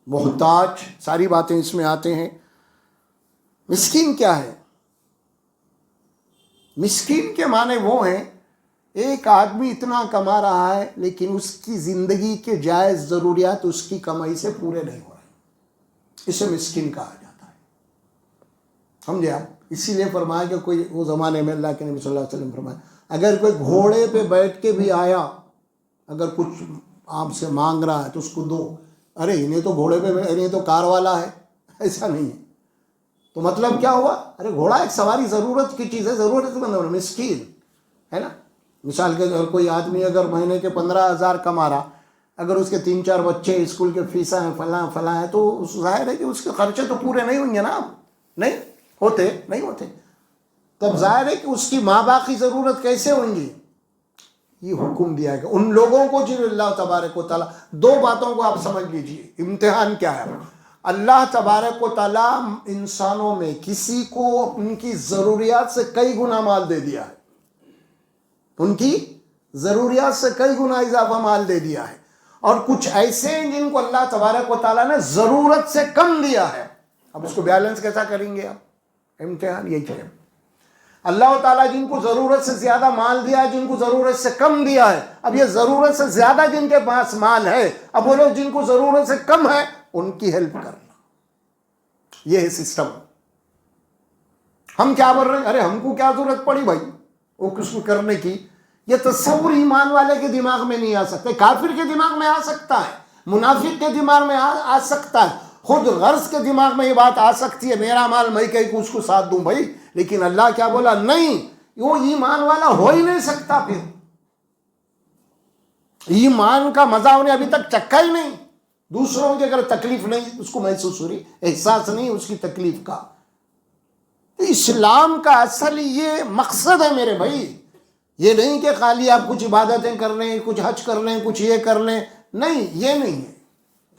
محتاج، ساری باتیں اس میں آتے ہیں. مسکین کیا ہے؟ مسکین کے معنی وہ ہیں، ایک آدمی اتنا کما رہا ہے لیکن اس کی زندگی کے جائز ضروریات اس کی کمائی سے پورے نہیں ہو رہے، اسے مسکین کہا جاتا ہے. سمجھے آپ؟ اسی لیے فرمایا کہ کوئی وہ زمانے میں اللہ کے نبی صلی اللہ علیہ وسلم فرمایا، اگر کوئی گھوڑے پہ بیٹھ کے بھی آیا، اگر کچھ آپ سے مانگ رہا ہے تو اس کو دو. ارے انہیں تو گھوڑے پہ، انہیں تو کار والا ہے، ایسا نہیں ہے. تو مطلب کیا ہوا؟ ارے گھوڑا ایک سواری ضرورت کی چیز ہے، ضرورت مند، مسکین ہے نا. مثال کے طور کوئی آدمی اگر مہینے کے 15,000 کما رہا، اگر اس کے 3-4 بچے اسکول کے فیسیں ہیں، فلاں فلاں ہیں، تو ظاہر ہے کہ اس کے خرچے تو پورے نہیں ہوں گے نا، نہیں ہوتے. تب ظاہر ہے کہ اس کی ماں باپ کی ضرورت کیسے ہویں گی. یہ حکم دیا گیا ان لوگوں کو جن اللہ تبارک و تعالیٰ، دو باتوں کو آپ سمجھ لیجئے. امتحان کیا ہے؟ اللہ تبارک و تعالیٰ انسانوں میں کسی کو ان کی ضروریات سے کئی گنا مال دے دیا ہے، ان کی ضروریات سے کئی گنا اضافہ مال دے دیا ہے، اور کچھ ایسے ہیں جن کو اللہ تبارک و تعالیٰ نے ضرورت سے کم دیا ہے. اب اس کو بیلنس کیسا کریں گے آپ؟ امتحان یہی ہے. اللہ تعالیٰ جن کو ضرورت سے زیادہ مال دیا ہے، جن کو ضرورت سے کم دیا ہے. اب یہ ضرورت سے زیادہ جن کے پاس مال ہے، اب وہ لوگ جن کو ضرورت سے کم ہے ان کی ہیلپ کرنا، یہ ہے سسٹم. ہم کیا بول رہے ہیں؟ ارے ہم کو کیا ضرورت پڑی بھائی وہ کس کو کرنے کی. یہ تصور ایمان والے کے دماغ میں نہیں آ سکتے. کافر کے دماغ میں آ سکتا ہے، منافق کے دماغ میں آ سکتا ہے، خود غرض کے دماغ میں یہ بات آ سکتی ہے، میرا مال میں کہیں کو اس کو ساتھ دوں بھائی. لیکن اللہ کیا بولا؟ نہیں، وہ ایمان والا ہو ہی نہیں سکتا. پھر ایمان کا مزہ انہیں ابھی تک چکھا ہی نہیں. دوسروں کی اگر تکلیف نہیں اس کو محسوس ہو رہی، احساس نہیں اس کی تکلیف کا. اسلام کا اصل یہ مقصد ہے میرے بھائی، یہ نہیں کہ خالی آپ کچھ عبادتیں کر لیں، کچھ حج کر لیں، کچھ یہ کر لیں. نہیں، یہ نہیں ہے.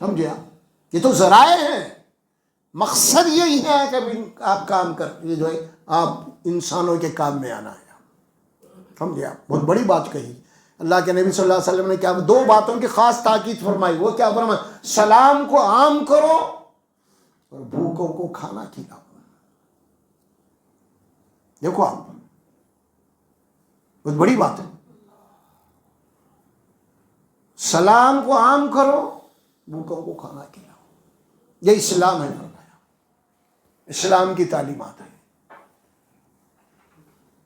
سمجھے آپ؟ یہ تو ذرائع ہیں. مقصد یہی ہے کہ آپ کام کر، یہ جو ہے آپ انسانوں کے کام میں آنا ہے. سمجھے آپ؟ بہت بڑی بات کہی. اللہ کے نبی صلی اللہ علیہ وسلم نے کیا دو باتوں کی خاص تاکید فرمائی. وہ کیا فرمایا؟ سلام کو عام کرو اور بھوکوں کو کھانا کھلاؤ. دیکھو آپ، بہت بڑی بات ہے. سلام کو عام کرو، بھوکوں کو کھانا کھلاؤ. یہ اسلام ہے، فرمایا. اسلام کی تعلیمات ہے.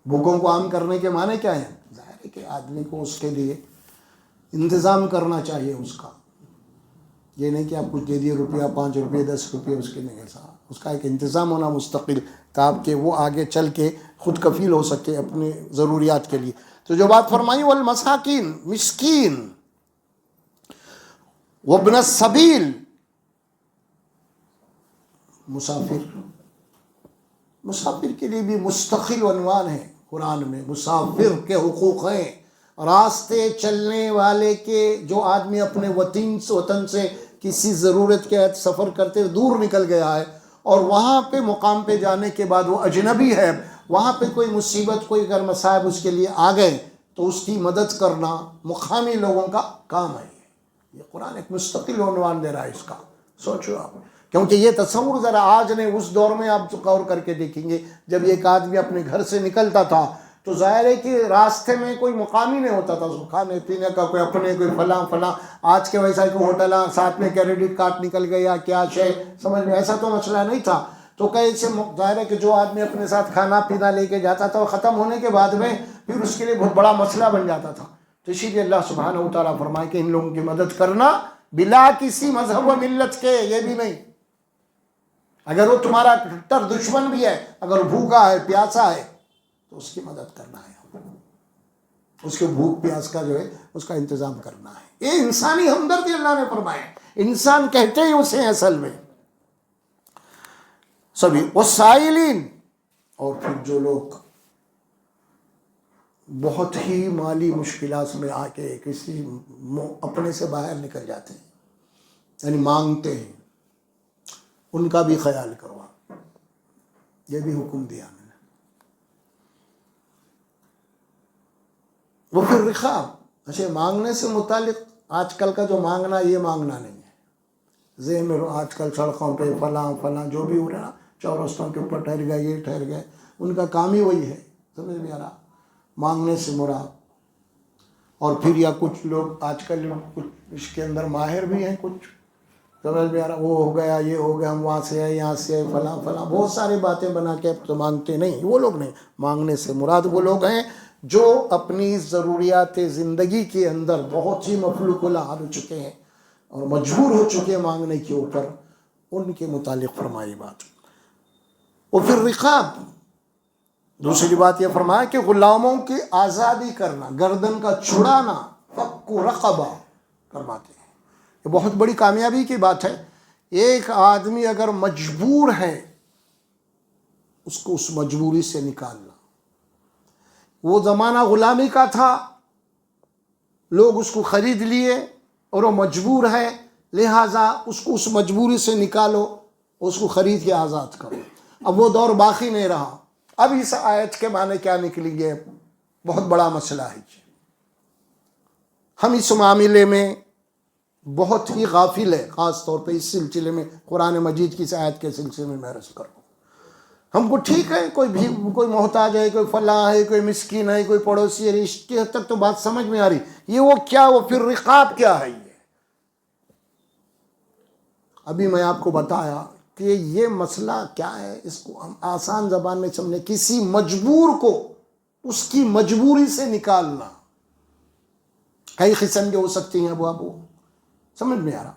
بھوکوں کو عام کرنے کے معنی کیا ہے؟ ظاہر ہے کہ آدمی کو اس کے لیے انتظام کرنا چاہیے اس کا. یہ نہیں کہ آپ کچھ دے دیے، روپیہ 5 روپے 10 روپے اس کے نہیں، ایسا. اس کا ایک انتظام ہونا مستقل، تاکہ وہ آگے چل کے خود کفیل ہو سکے اپنے ضروریات کے لیے. تو جو بات فرمائی، والمساکین، مسکین، وابن السبیل، مسافر. مسافر کے لیے بھی مستقل عنوان ہے قرآن میں. مسافر کے حقوق ہیں. راستے چلنے والے کے، جو آدمی اپنے وطن سے کسی ضرورت کے تحت سفر کرتے ہوئے دور نکل گیا ہے اور وہاں پہ مقام پہ جانے کے بعد وہ اجنبی ہے، وہاں پہ کوئی مصیبت، کوئی اگر مصائب اس کے لیے آ گئے تو اس کی مدد کرنا مقامی لوگوں کا کام ہے. یہ قرآن ایک مستقل عنوان دے رہا ہے اس کا. سوچو آپ، کیونکہ یہ تصور ذرا آج نہیں، اس دور میں آپ غور کر کے دیکھیں گے جب ایک آدمی اپنے گھر سے نکلتا تھا تو ظاہر ہے کہ راستے میں کوئی مقامی نہیں ہوتا تھا، اس کو کھانے پینے کا کوئی اپنے، کوئی فلاں. آج کے ویسا کہ ہوٹل ساتھ میں کریڈٹ کارڈ نکل گیا، کیا شے، سمجھ میں ایسا تو مسئلہ نہیں تھا. تو کیسے ظاہر ہے کہ جو آدمی اپنے ساتھ کھانا پینا لے کے جاتا تھا وہ ختم ہونے کے بعد میں پھر اس کے لیے بہت بڑا مسئلہ بن جاتا تھا. تو اسی لیے اللہ سبحانہ و تعالیٰ فرمائے کہ ان لوگوں کی مدد کرنا بلا کسی مذہب و ملت کے. یہ بھی نہیں، اگر وہ تمہارا کٹر دشمن بھی ہے، اگر بھوکا ہے، پیاسا ہے، تو اس کی مدد کرنا ہے. اس کے بھوک پیاس کا جو ہے اس کا انتظام کرنا ہے. یہ انسانی ہمدردی اللہ نے فرمایا. انسان کہتے ہی اسے اصل میں سبھی والسائلین. اور پھر جو لوگ بہت ہی مالی مشکلات میں آ کے کسی اپنے سے باہر نکل جاتے ہیں یعنی مانگتے ہیں, ان کا بھی خیال کرو. یہ بھی حکم دیا میں نے. وہ پھر رقاب. اچھا, مانگنے سے متعلق آج کل کا جو مانگنا, یہ مانگنا نہیں ہے ذہن میں. آج کل سڑکوں پہ فلاں جو بھی ہو رہا ہے, چورستوں کے اوپر ٹھہر گئے, یہ ٹھہر گئے, ان کا کام ہی وہی ہے. سمجھ میں آ رہا مانگنے سے مراد. اور پھر یا کچھ لوگ آج کل کچھ اس کے اندر ماہر بھی ہیں, کچھ سمجھ میں آ رہا وہ ہو گیا, یہ ہو گیا, ہم وہاں سے آئے, یہاں سے آئے, فلاں بہت ساری باتیں بنا کے تو مانگتے نہیں. وہ لوگ نہیں. مانگنے سے مراد وہ لوگ ہیں جو اپنی ضروریات زندگی کے اندر بہت ہی مفلوق الحال ہو چکے ہیں اور مجبور ہو چکے ہیں مانگنے کے اوپر. ان کے متعلق فرمائی بات. اور پھر رقاب. دوسری بات یہ فرمایا کہ غلاموں کی آزادی کرنا, گردن کا چھڑانا, فک رقبہ فرماتے ہیں. یہ بہت بڑی کامیابی کی بات ہے. ایک آدمی اگر مجبور ہے, اس کو اس مجبوری سے نکالنا. وہ زمانہ غلامی کا تھا, لوگ اس کو خرید لیے اور وہ مجبور ہے, لہٰذا اس کو اس مجبوری سے نکالو, اس کو خرید کے آزاد کرو. اب وہ دور باقی نہیں رہا. اب اس آیت کے معنی کیا نکلیں گے؟ بہت بڑا مسئلہ ہے. ہم اس معاملے میں بہت ہی غافل ہے, خاص طور پہ اس سلسلے میں, قرآن مجید کی اس آیت کے سلسلے میں میں عرض کروں. ہم کو ٹھیک ہے, کوئی محتاج ہے, کوئی فلاں ہے, کوئی مسکین ہے, کوئی پڑوسی ہے, اس کی حد تک تو بات سمجھ میں آ رہی. یہ وہ کیا, وہ پھر رقاب کیا ہے؟ یہ ابھی میں آپ کو بتایا کہ یہ مسئلہ کیا ہے. اس کو ہم آسان زبان میں سمجھیں. کسی مجبور کو اس کی مجبوری سے نکالنا. کئی قسم کے ہو سکتی ہیں. اب آپ سمجھ میں آ رہا.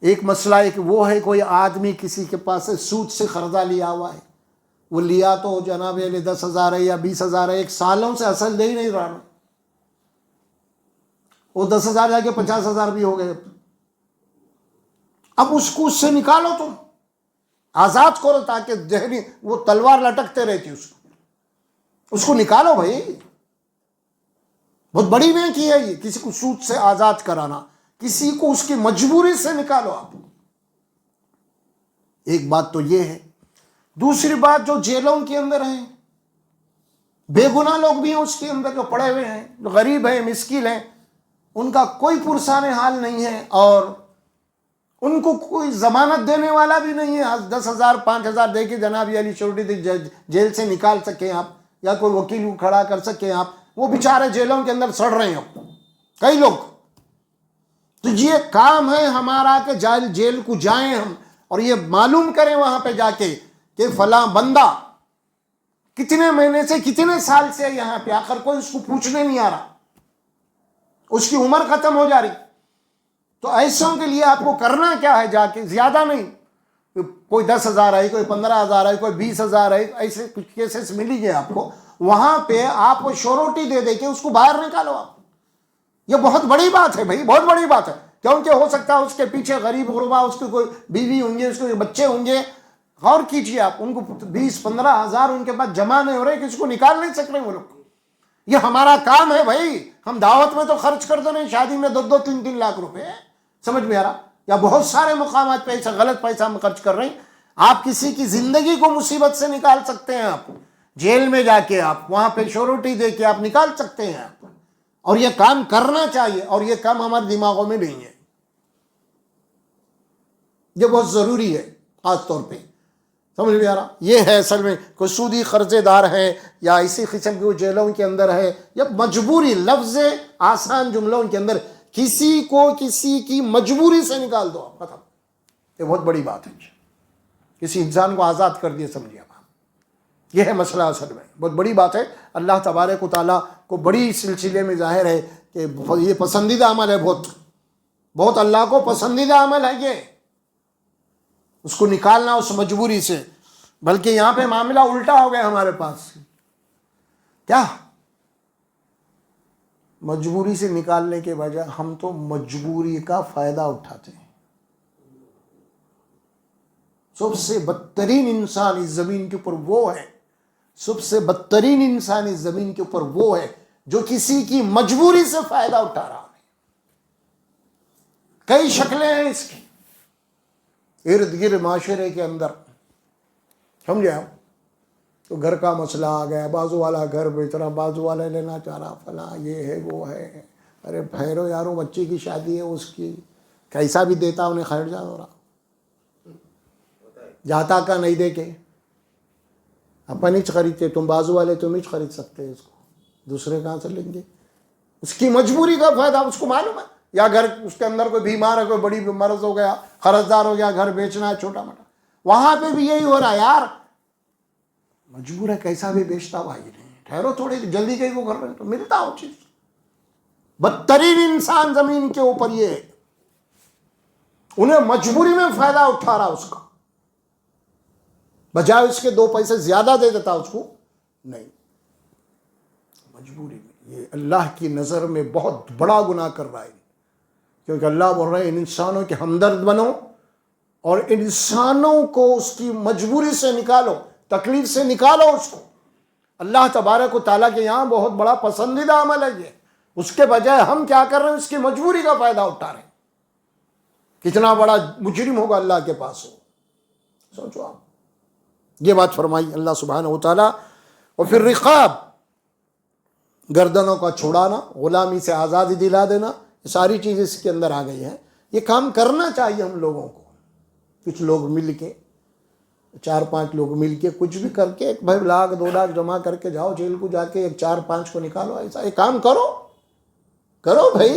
ایک مسئلہ ایک وہ ہے, کوئی آدمی کسی کے پاس سے سود سے قرضہ لیا ہوا ہے. وہ لیا تو جناب 10,000 ہے یا 20,000 ہے, ایک سالوں سے اصل دے ہی نہیں رہا. وہ 10,000 جا کے 50,000 بھی ہو گئے. اب اس کو اس سے نکالو, تم آزاد کرو, تاکہ ذہنی وہ تلوار لٹکتے رہتی اس کو نکالو بھائی. بہت بڑی نیکی ہے یہ, کسی کو سود سے آزاد کرانا, کسی کو اس کی مجبوری سے نکالو آپ. ایک بات تو یہ ہے. دوسری بات, جو جیلوں کے اندر ہیں, بے گناہ لوگ بھی ہیں اس کے اندر, جو پڑے ہوئے ہیں, جو غریب ہیں, مسکین ہیں, ان کا کوئی پرسان حال نہیں ہے, اور ان کو کوئی ضمانت دینے والا بھی نہیں ہے. 10,000 5,000 دے کے جناب علی شورٹی جیل سے نکال سکیں آپ, یا کوئی وکیل کو کھڑا کر سکیں آپ. وہ بیچارے جیلوں کے اندر سڑ رہے ہیں کئی لوگ. تو یہ کام ہے ہمارا کہ جیل کو جائیں ہم, اور یہ معلوم کریں وہاں پہ جا کے کہ فلاں بندہ کتنے مہینے سے, کتنے سال سے یہاں پہ, آخر کوئی اس کو پوچھنے نہیں آ رہا, اس کی عمر ختم ہو جا رہی. تو ایسوں کے لیے آپ کو کرنا کیا ہے, جا کے زیادہ نہیں, کوئی 10,000 ہے, کوئی 15,000 ہے, کوئی 20,000 ہے, ایسے کچھ کیسز ملی گئے آپ کو, وہاں پہ آپ کو شورٹی دے دے کے اس کو باہر نکالو آپ. یہ بہت بڑی بات ہے بھائی, بہت بڑی بات ہے. کیونکہ ہو سکتا ہے اس کے پیچھے غریب غربا, اس کے کوئی بیوی ہوں گے, اس کے بچے ہوں گے. غور کیجیے آپ, ان کو 20-15,000 ان کے پاس جمع نہیں ہو رہے, کسی کو نکال نہیں سک رہے وہ لوگ. یہ ہمارا کام ہے بھائی. ہم دعوت میں تو خرچ کر دو نہیں, شادی میں 2-2 3-3 لاکھ روپے, سمجھ میں آ رہا, یا بہت سارے مقامات پہ ایسا غلط پیسہ ہم خرچ کر رہے ہیں. آپ کسی کی زندگی کو مصیبت سے نکال سکتے ہیں. آپ جیل میں جا کے, آپ وہاں پہ شورٹی دے کے آپ نکال سکتے ہیں آپ, اور یہ کام کرنا چاہیے, اور یہ کام ہمارے دماغوں میں نہیں ہے. یہ بہت ضروری ہے خاص طور پہ, سمجھ میں آ رہا. یہ ہے اصل میں کوئی سودی قرضے دار ہے, یا اسی قسم کے وہ جیلوں کے اندر ہے, یا مجبوری, لفظ آسان جملوں کے اندر کسی کو کسی کی مجبوری سے نکال دو آپ, ختم. یہ بہت بڑی بات ہے. کسی انسان کو آزاد کر دیے, سمجھیے آپ. یہ ہے مسئلہ اصل میں, بہت بڑی بات ہے. اللہ تبارک و تعالیٰ کو بڑی سلسلے میں ظاہر ہے کہ یہ پسندیدہ عمل ہے, بہت بہت اللہ کو پسندیدہ عمل ہے یہ, اس کو نکالنا اس مجبوری سے. بلکہ یہاں پہ معاملہ الٹا ہو گیا ہمارے پاس. کیا مجبوری سے نکالنے کے بجائے ہم تو مجبوری کا فائدہ اٹھاتے ہیں. سب سے بدترین انسان اس زمین کے اوپر وہ ہے، سب سے بدترین انسان اس زمین کے اوپر وہ ہے جو کسی کی مجبوری سے فائدہ اٹھا رہا ہے. کئی شکلیں ہیں اس کی ارد گرد معاشرے کے اندر، سمجھے آپ؟ تو گھر کا مسئلہ آ گیا، بازو والا گھر بیچ رہا، بازو والا لینا چاہ رہا، فلاں یہ ہے وہ ہے. ارے بھیرو یارو، بچے کی شادی ہے اس کی، کیسا بھی دیتا انہیں خیر جا ہو رہا، جاتا کا نہیں دے کے اپن ہی خریدتے. تم بازو والے تم ہی خرید سکتے اس کو، دوسرے کہاں سے لیں گے؟ اس کی مجبوری کا فائدہ اس کو معلوم ہے. یا گھر اس کے اندر کوئی بیمار ہے، کوئی بڑی مرض ہو گیا، قرضدار ہو گیا، گھر بیچنا ہے چھوٹا موٹا، وہاں پہ بھی یہی ہو رہا ہے. یار مجبور ہے، کیسا بھی بیچتا بھائی نہیں، ٹھہرو تھوڑی جلدی کہیں کو کر رہے تو ملتا ہو چیز. بدترین انسان زمین کے اوپر یہ ہے، انہیں مجبوری میں فائدہ اٹھا رہا اس کا، بجائے اس کے 2 پیسے زیادہ دے دیتا اس کو. نہیں، مجبوری میں یہ اللہ کی نظر میں بہت بڑا گناہ کر رہا ہے. کیونکہ اللہ بول رہے ہیں ان انسانوں کے ہمدرد بنو اور انسانوں کو اس کی مجبوری سے نکالو، تکلیف سے نکالو اس کو. اللہ تبارک و تعالیٰ کے یہاں بہت بڑا پسندیدہ عمل ہے یہ. اس کے بجائے ہم کیا کر رہے ہیں؟ اس کی مجبوری کا فائدہ اٹھا رہے ہیں. کتنا بڑا مجرم ہوگا اللہ کے پاس ہو، سوچو آپ. یہ بات فرمائی اللہ سبحانہ و تعالیٰ. اور پھر رقاب، گردنوں کا چھڑانا، غلامی سے آزادی دلا دینا، یہ ساری چیزیں اس کے اندر آ گئی ہیں. یہ کام کرنا چاہیے ہم لوگوں کو. کچھ لوگ مل کے، 4-5 لوگ مل کے کچھ بھی کر کے 1 لاکھ 2 لاکھ جمع کر کے جاؤ جیل کو، جا کے 4-5 کو نکالو. ایسا ایک کام کرو بھائی.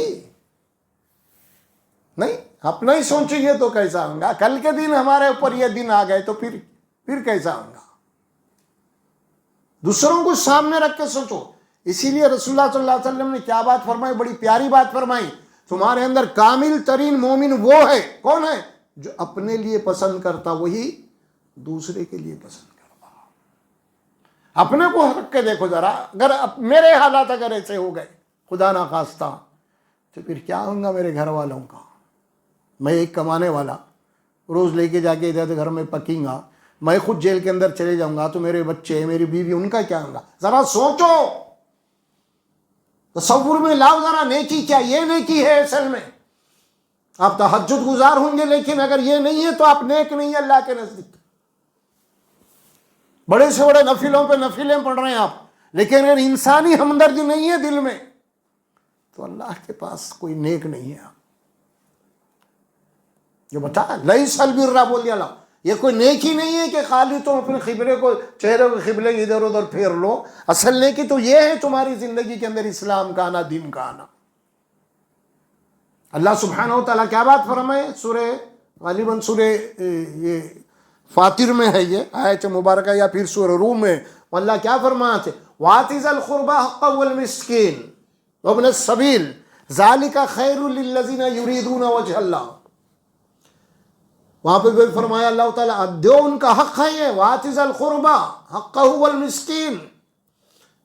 نہیں اپنا ہی سوچیں گے تو کیسا ہوگا؟ کل کے دن ہمارے اوپر یہ دن آ گئے تو پھر کیسا ہوگا؟ دوسروں کو سامنے رکھ کے سوچو. اسی لیے رسول اللہ صلی اللہ علیہ وسلم نے کیا بات فرمائی، بڑی پیاری بات فرمائی. تمہارے اندر کامل ترین مومن وہ ہے، کون ہے؟ جو اپنے لیے پسند کرتا وہی دوسرے کے لیے پسند کرتا. اپنے کو رکھ کے دیکھو ذرا. اگر میرے حالات اگر ایسے ہو گئے خدا نہ خواستہ، تو پھر کیا ہوگا میرے گھر والوں کا؟ میں ایک کمانے والا، روز لے کے جا کے ادھر گھر میں پکیں گا، میں خود جیل کے اندر چلے جاؤں گا تو میرے بچے میری بیوی ان کا کیا ہوگا؟ ذرا سوچو، تصور میں لاؤ ذرا. نیکی کیا یہ نیکی ہے اصل میں؟ آپ تہجد گزار ہوں گے لیکن اگر یہ نہیں ہے تو آپ نیک نہیں ہے اللہ کے نزدیک. بڑے سے بڑے نفلوں پہ نفلیں پڑھ رہے ہیں آپ، لیکن اگر انسانی ہمدردی نہیں ہے دل میں تو اللہ کے پاس کوئی نیک نہیں ہے. جو بتا لیس البر بول دیا اللہ، یہ کوئی نیکی نہیں ہے کہ خالی تم اپنے قبلے کو، چہرے کو قبلے ادھر ادھر پھیر لو. اصل نیکی تو یہ ہے تمہاری زندگی کے اندر اسلام کا آنا، دین کا آنا. اللہ سبحانہ و تعالیٰ کیا بات فرمائے؟ سورہ غالباً سورہ یہ فاطر میں ہے یہ آیت مبارکہ، یا پھر سورہ روم میں. اللہ کیا فرمایا تھے؟ وَآتِ ذَا الْقُرْبَىٰ حَقَّهُ وَالْمِسْكِينَ وَابْنَ السَّبِيلِ ذَلِكَ خَيْرٌ لِلَّذِينَ يُرِيدُونَ وَجْهَ اللَّهِ. وہاں پہ بھی فرمایا اللہ تعالیٰ دو ان کا حق ہے یہ. وَآتِ ذَا الْقُرْبَىٰ حَقَّهُ وَالْمِسْكِينَ،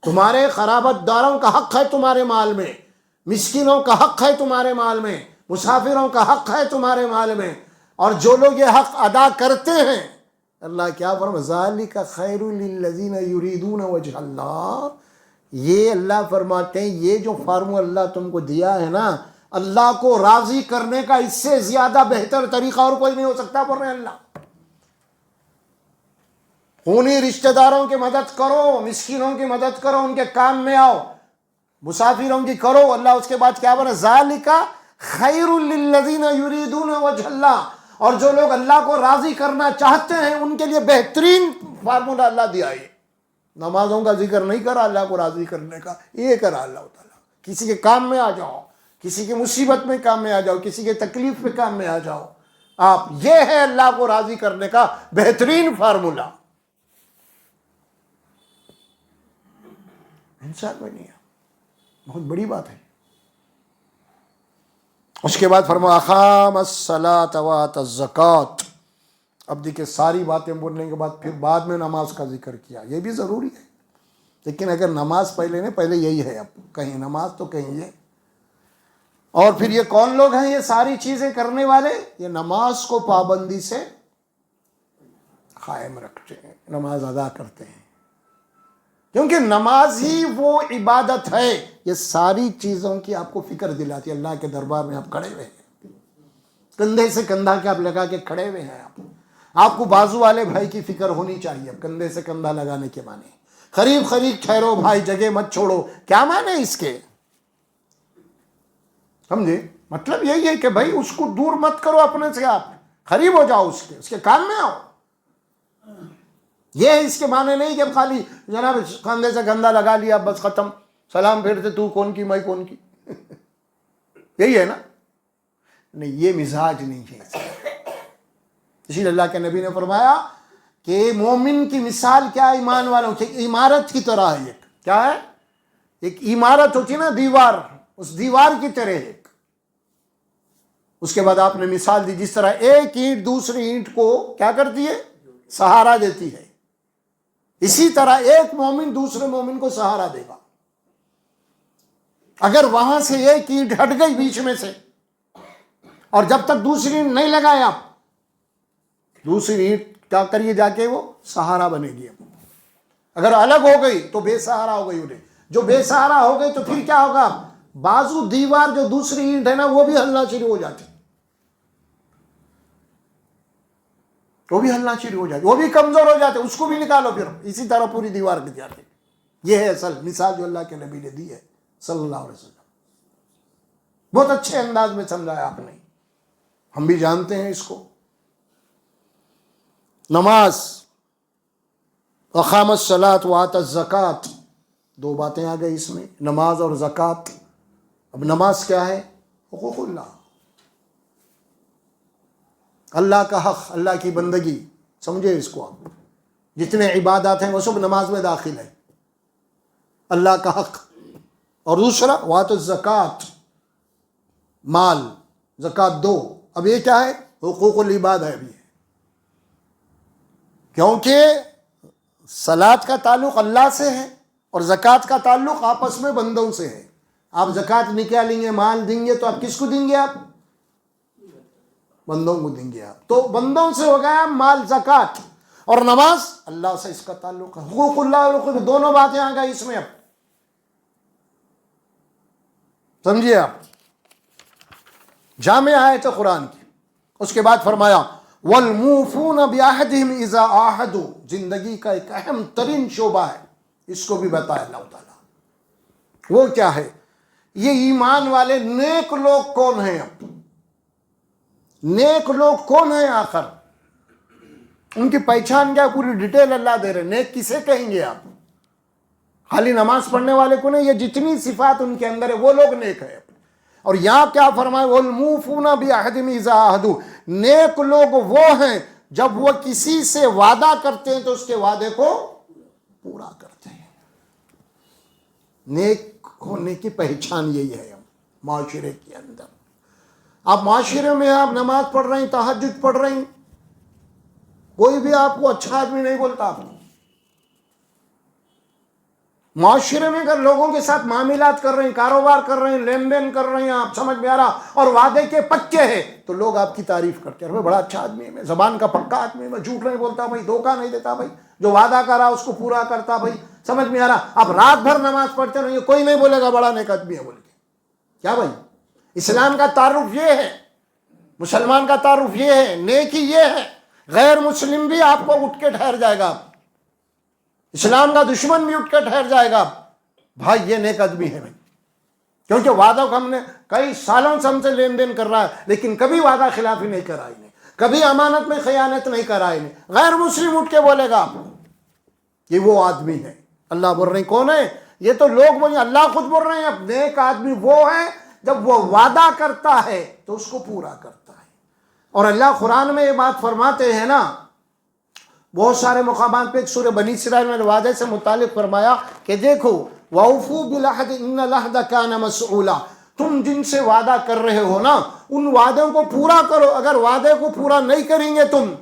تمہارے قرابت داروں کا حق ہے تمہارے مال میں، مسکینوں کا حق ہے تمہارے مال میں، مسافروں کا حق ہے تمہارے مال میں. اور جو لوگ یہ حق ادا کرتے ہیں، اللہ کیا فرمایا؟ ذَلِكَ خَيْرٌ لِلَّذِينَ يُرِيدُونَ وَجْهَ اللَّهِ. یہ اللہ فرماتے ہیں یہ جو فارمولہ اللہ تم کو دیا ہے نا، اللہ کو راضی کرنے کا اس سے زیادہ بہتر طریقہ اور کوئی نہیں ہو سکتا. بول رہے ہیں اللہ، خونی رشتہ داروں کی مدد کرو، مسکینوں کی مدد کرو، ان کے کام میں آؤ، مسافروں کی کرو. اللہ اس کے بعد کیا بنا؟ ذَلِكَ خَيْرٌ لِلَّذِينَ يُرِيدُونَ وَجْهَ اللَّهِ. اور جو لوگ اللہ کو راضی کرنا چاہتے ہیں ان کے لیے بہترین فارمولہ اللہ دیا ہے. نمازوں کا ذکر نہیں کرا اللہ کو راضی کرنے کا، یہ کرا اللہ تعالیٰ. کسی کے کام میں آ جاؤ، کسی کی مصیبت میں کام میں آ جاؤ، کسی کے تکلیف میں کام میں آ جاؤ آپ. یہ ہے اللہ کو راضی کرنے کا بہترین فارمولہ. انسان میں نہیں ہے، بہت بڑی بات ہے. اس کے بعد فرمایا اقام الصلاۃ وآتى الزکوٰۃ. اب دیکھیں ساری باتیں بولنے کے بعد پھر بعد میں نماز کا ذکر کیا. یہ بھی ضروری ہے. لیکن اگر نماز پہلے نہیں، پہلے یہی ہے، اب کہیں نماز تو کہیں یہ. اور پھر یہ کون لوگ ہیں یہ ساری چیزیں کرنے والے؟ یہ نماز کو پابندی سے قائم رکھتے ہیں، نماز ادا کرتے ہیں، کیونکہ نماز ہی وہ عبادت ہے. یہ ساری چیزوں کی آپ کو فکر دلاتی ہے. اللہ کے دربار میں آپ کھڑے ہوئے ہیں، کندھے سے کندھا کے آپ لگا کے کھڑے ہوئے ہیں. آپ کو بازو والے بھائی کی فکر ہونی چاہیے. کندھے سے کندھا لگانے کے معنی قریب قریب ٹھہرو بھائی، جگہ مت چھوڑو. کیا معنی اس کے؟ سمجھے؟ مطلب یہی ہے کہ بھائی اس کو دور مت کرو اپنے سے، آپ قریب ہو جاؤ، اس کے کام میں آؤ. یہ اس کے معنی نہیں کہ خالی جناب کندھے سے کندھا لگا لیا بس ختم، سلام پھیرتے تو کون کی میں کون کی. یہی ہے نا؟ نہیں، یہ مزاج نہیں ہے. اسی لیے اللہ کے نبی نے فرمایا کہ مومن کی مثال کیا ہے ایمان والوں کی؟ عمارت کی طرح ہے. ایک کیا ہے؟ ایک عمارت ہوتی ہے نا، دیوار، اس دیوار کی طرح ہے. اس کے بعد آپ نے مثال دی، جس طرح ایک اینٹ دوسری اینٹ کو کیا کرتی ہے؟ سہارا دیتی ہے. اسی طرح ایک مومن دوسرے مومن کو سہارا دے گا. اگر وہاں سے ایک اینٹ ہٹ گئی بیچ میں سے، اور جب تک دوسری اینٹ نہیں لگائے آپ، دوسری اینٹ کیا کریے جا کے وہ سہارا بنے گی. اگر الگ ہو گئی تو بے سہارا ہو گئی انہیں. جو بے سہارا ہو گئی تو پھر کیا ہوگا؟ بازو دیوار جو دوسری اینٹ ہے نا وہ بھی ہلنا شروع ہو جاتی، وہ بھی ہلنا شروع ہو جاتی، وہ بھی کمزور ہو جاتے، اس کو بھی نکالو پھر اسی طرح پوری دیوار گر جاتی. یہ ہے اصل مثال جو اللہ کے نبی نے دی ہے صلی اللہ علیہ وسلم. بہت اچھے انداز میں سمجھایا آپ نے، ہم بھی جانتے ہیں اس کو. نماز، اقام الصلاۃ وآت الزکوٰۃ، دو باتیں آ گئی اس میں، نماز اور زکوٰۃ. اب نماز کیا ہے؟ حقوق اللہ، اللہ کا حق، اللہ کی بندگی. سمجھے اس کو آپ؟ جتنے عبادات ہیں وہ سب نماز میں داخل ہے، اللہ کا حق. اور دوسرا وآت الزکوٰۃ، مال زکوٰۃ دو. اب یہ کیا ہے؟ حقوق العباد ہے ابھی، کیونکہ صلاۃ کا تعلق اللہ سے ہے اور زکوٰۃ کا تعلق آپس میں بندوں سے ہے. آپ زکوٰۃ نکالیں گے، مال دیں گے، تو آپ کس کو دیں گے؟ آپ بندوں کو دیں گے. آپ تو بندوں سے ہو گیا مال زکوٰۃ، اور نماز اللہ سے اس کا تعلق ہے. حقوق اللہ اور حقوق، دونوں باتیں آ گئی اس میں. اب سمجھیے آپ، جامع آیت قرآن کی. اس کے بعد فرمایا وَالْمُوفُونَ بِعَهْدِهِمْ إِذَا عَاهَدُوا، زندگی کا ایک اہم ترین شعبہ ہے، اس کو بھی بتایا اللہ تعالیٰ. وہ کیا ہے؟ یہ ایمان والے نیک لوگ کون ہیں؟ اب نیک لوگ کون ہیں آخر؟ ان کی پہچان کیا؟ پوری ڈیٹیل اللہ دے رہے. نیک کسے کہیں گے آپ؟ خالی نماز پڑھنے والے کو نہیں، یہ جتنی صفات ان کے اندر ہے وہ لوگ نیک ہیں. اور یہاں کیا فرمائے؟ وَالْمُوفُونَ بِعَهْدِهِمْ إِذَا عَاهَدُوا، نیک لوگ وہ ہیں جب وہ کسی سے وعدہ کرتے ہیں تو اس کے وعدے کو پورا کرتے ہیں. نیک ہونے کی پہچان یہی ہے معاشرے کے اندر. آپ معاشرے میں آپ نماز پڑھ رہے ہیں، تہجد پڑھ رہے ہیں، کوئی بھی آپ کو اچھا آدمی نہیں بولتا. آپ معاشرے میں اگر لوگوں کے ساتھ معاملات کر رہے ہیں، کاروبار کر رہے ہیں، لین دین کر رہے ہیں، آپ سمجھ میں آ رہا، اور وعدے کے پکے ہیں، تو لوگ آپ کی تعریف کرتے ہیں، بڑا اچھا آدمی ہے، میں زبان کا پکا آدمی ہے، میں جھوٹ نہیں بولتا بھائی، دھوکہ نہیں دیتا بھائی، جو وعدہ کر رہا اس کو پورا کرتا بھائی. سمجھ میں آ رہا؟ آپ رات بھر نماز پڑھتے رہیے، کوئی نہیں بولے گا بڑا نیک آدمی ہے بول کے. کیا بھائی؟ اسلام کا تعارف یہ ہے، مسلمان کا تعارف یہ ہے، نیکی یہ ہے. غیر مسلم بھی آپ کو اٹھ کے ٹھہر جائے گا، اسلام کا دشمن بھی اٹھ کے ٹھہر جائے گا، بھائی یہ نیک آدمی ہے بھائی. کیونکہ وعدہ کو ہم نے کئی سالوں سے ہم سے لین دین کر رہا ہے، لیکن کبھی وعدہ خلافی نہیں کرا انہیں، کبھی امانت میں خیانت نہیں کرا انہیں. غیر مسلم اٹھ کے بولے گا آپ یہ وہ آدمی ہے. اللہ بول رہے ہیں کون ہے؟ یہ تو لوگ بولیں، اللہ خود بول رہے ہیں اب نیک آدمی وہ ہے جب وہ وعدہ کرتا ہے تو اس کو پورا کرتا ہے. اور اللہ قرآن میں یہ بات فرماتے ہیں نا بہت سارے مقامات پہ. ایک سورہ بنی اسرائیل میں وعدے سے متعلق فرمایا کہ دیکھو وَأَوْفُوا بِالْعَهْدِ إِنَّ الْعَهْدَ كَانَ مَسْئُولًا، تم جن سے وعدہ کر رہے ہو نا ان وعدوں کو پورا کرو. اگر وعدے کو پورا نہیں کریں گے تم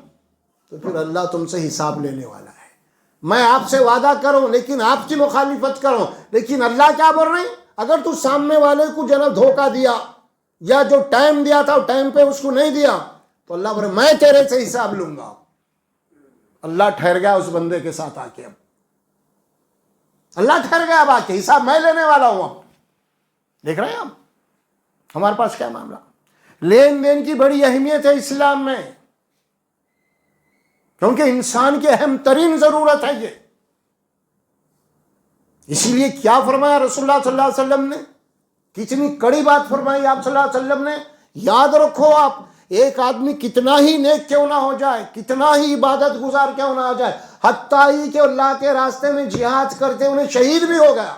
تو پھر اللہ تم سے حساب لینے والا ہے. میں آپ سے وعدہ کروں لیکن آپ کی مخالفت کروں. لیکن اللہ کیا بول رہے ہیں؟ اگر تو سامنے والے کو جناب دھوکہ دیا یا جو ٹائم دیا تھا وہ ٹائم پہ اس کو نہیں دیا تو اللہ بولے میں تیرے سے حساب لوں گا. اللہ ٹھہر گیا اس بندے کے ساتھ آ کے. اب اللہ ٹھہر گیا اب آ کے حساب میں لینے والا ہوں. اب دیکھ رہے ہیں آپ ہمارے پاس کیا معاملہ. لین دین کی بڑی اہمیت ہے اسلام میں کیونکہ انسان کی اہم ترین ضرورت ہے یہ. اسی لیے کیا فرمایا رسول اللہ صلی اللہ علیہ وسلم نے؟ کتنی کڑی بات فرمائی آپ صلی اللہ علیہ وسلم نے. یاد رکھو آپ ایک آدمی کتنا ہی نیک کیوں نہ ہو جائے, کتنا ہی عبادت گزار کیوں نہ ہو جائے, حتیٰ ہی کہ اللہ کے راستے میں جہاد کرتے انہیں شہید بھی ہو گیا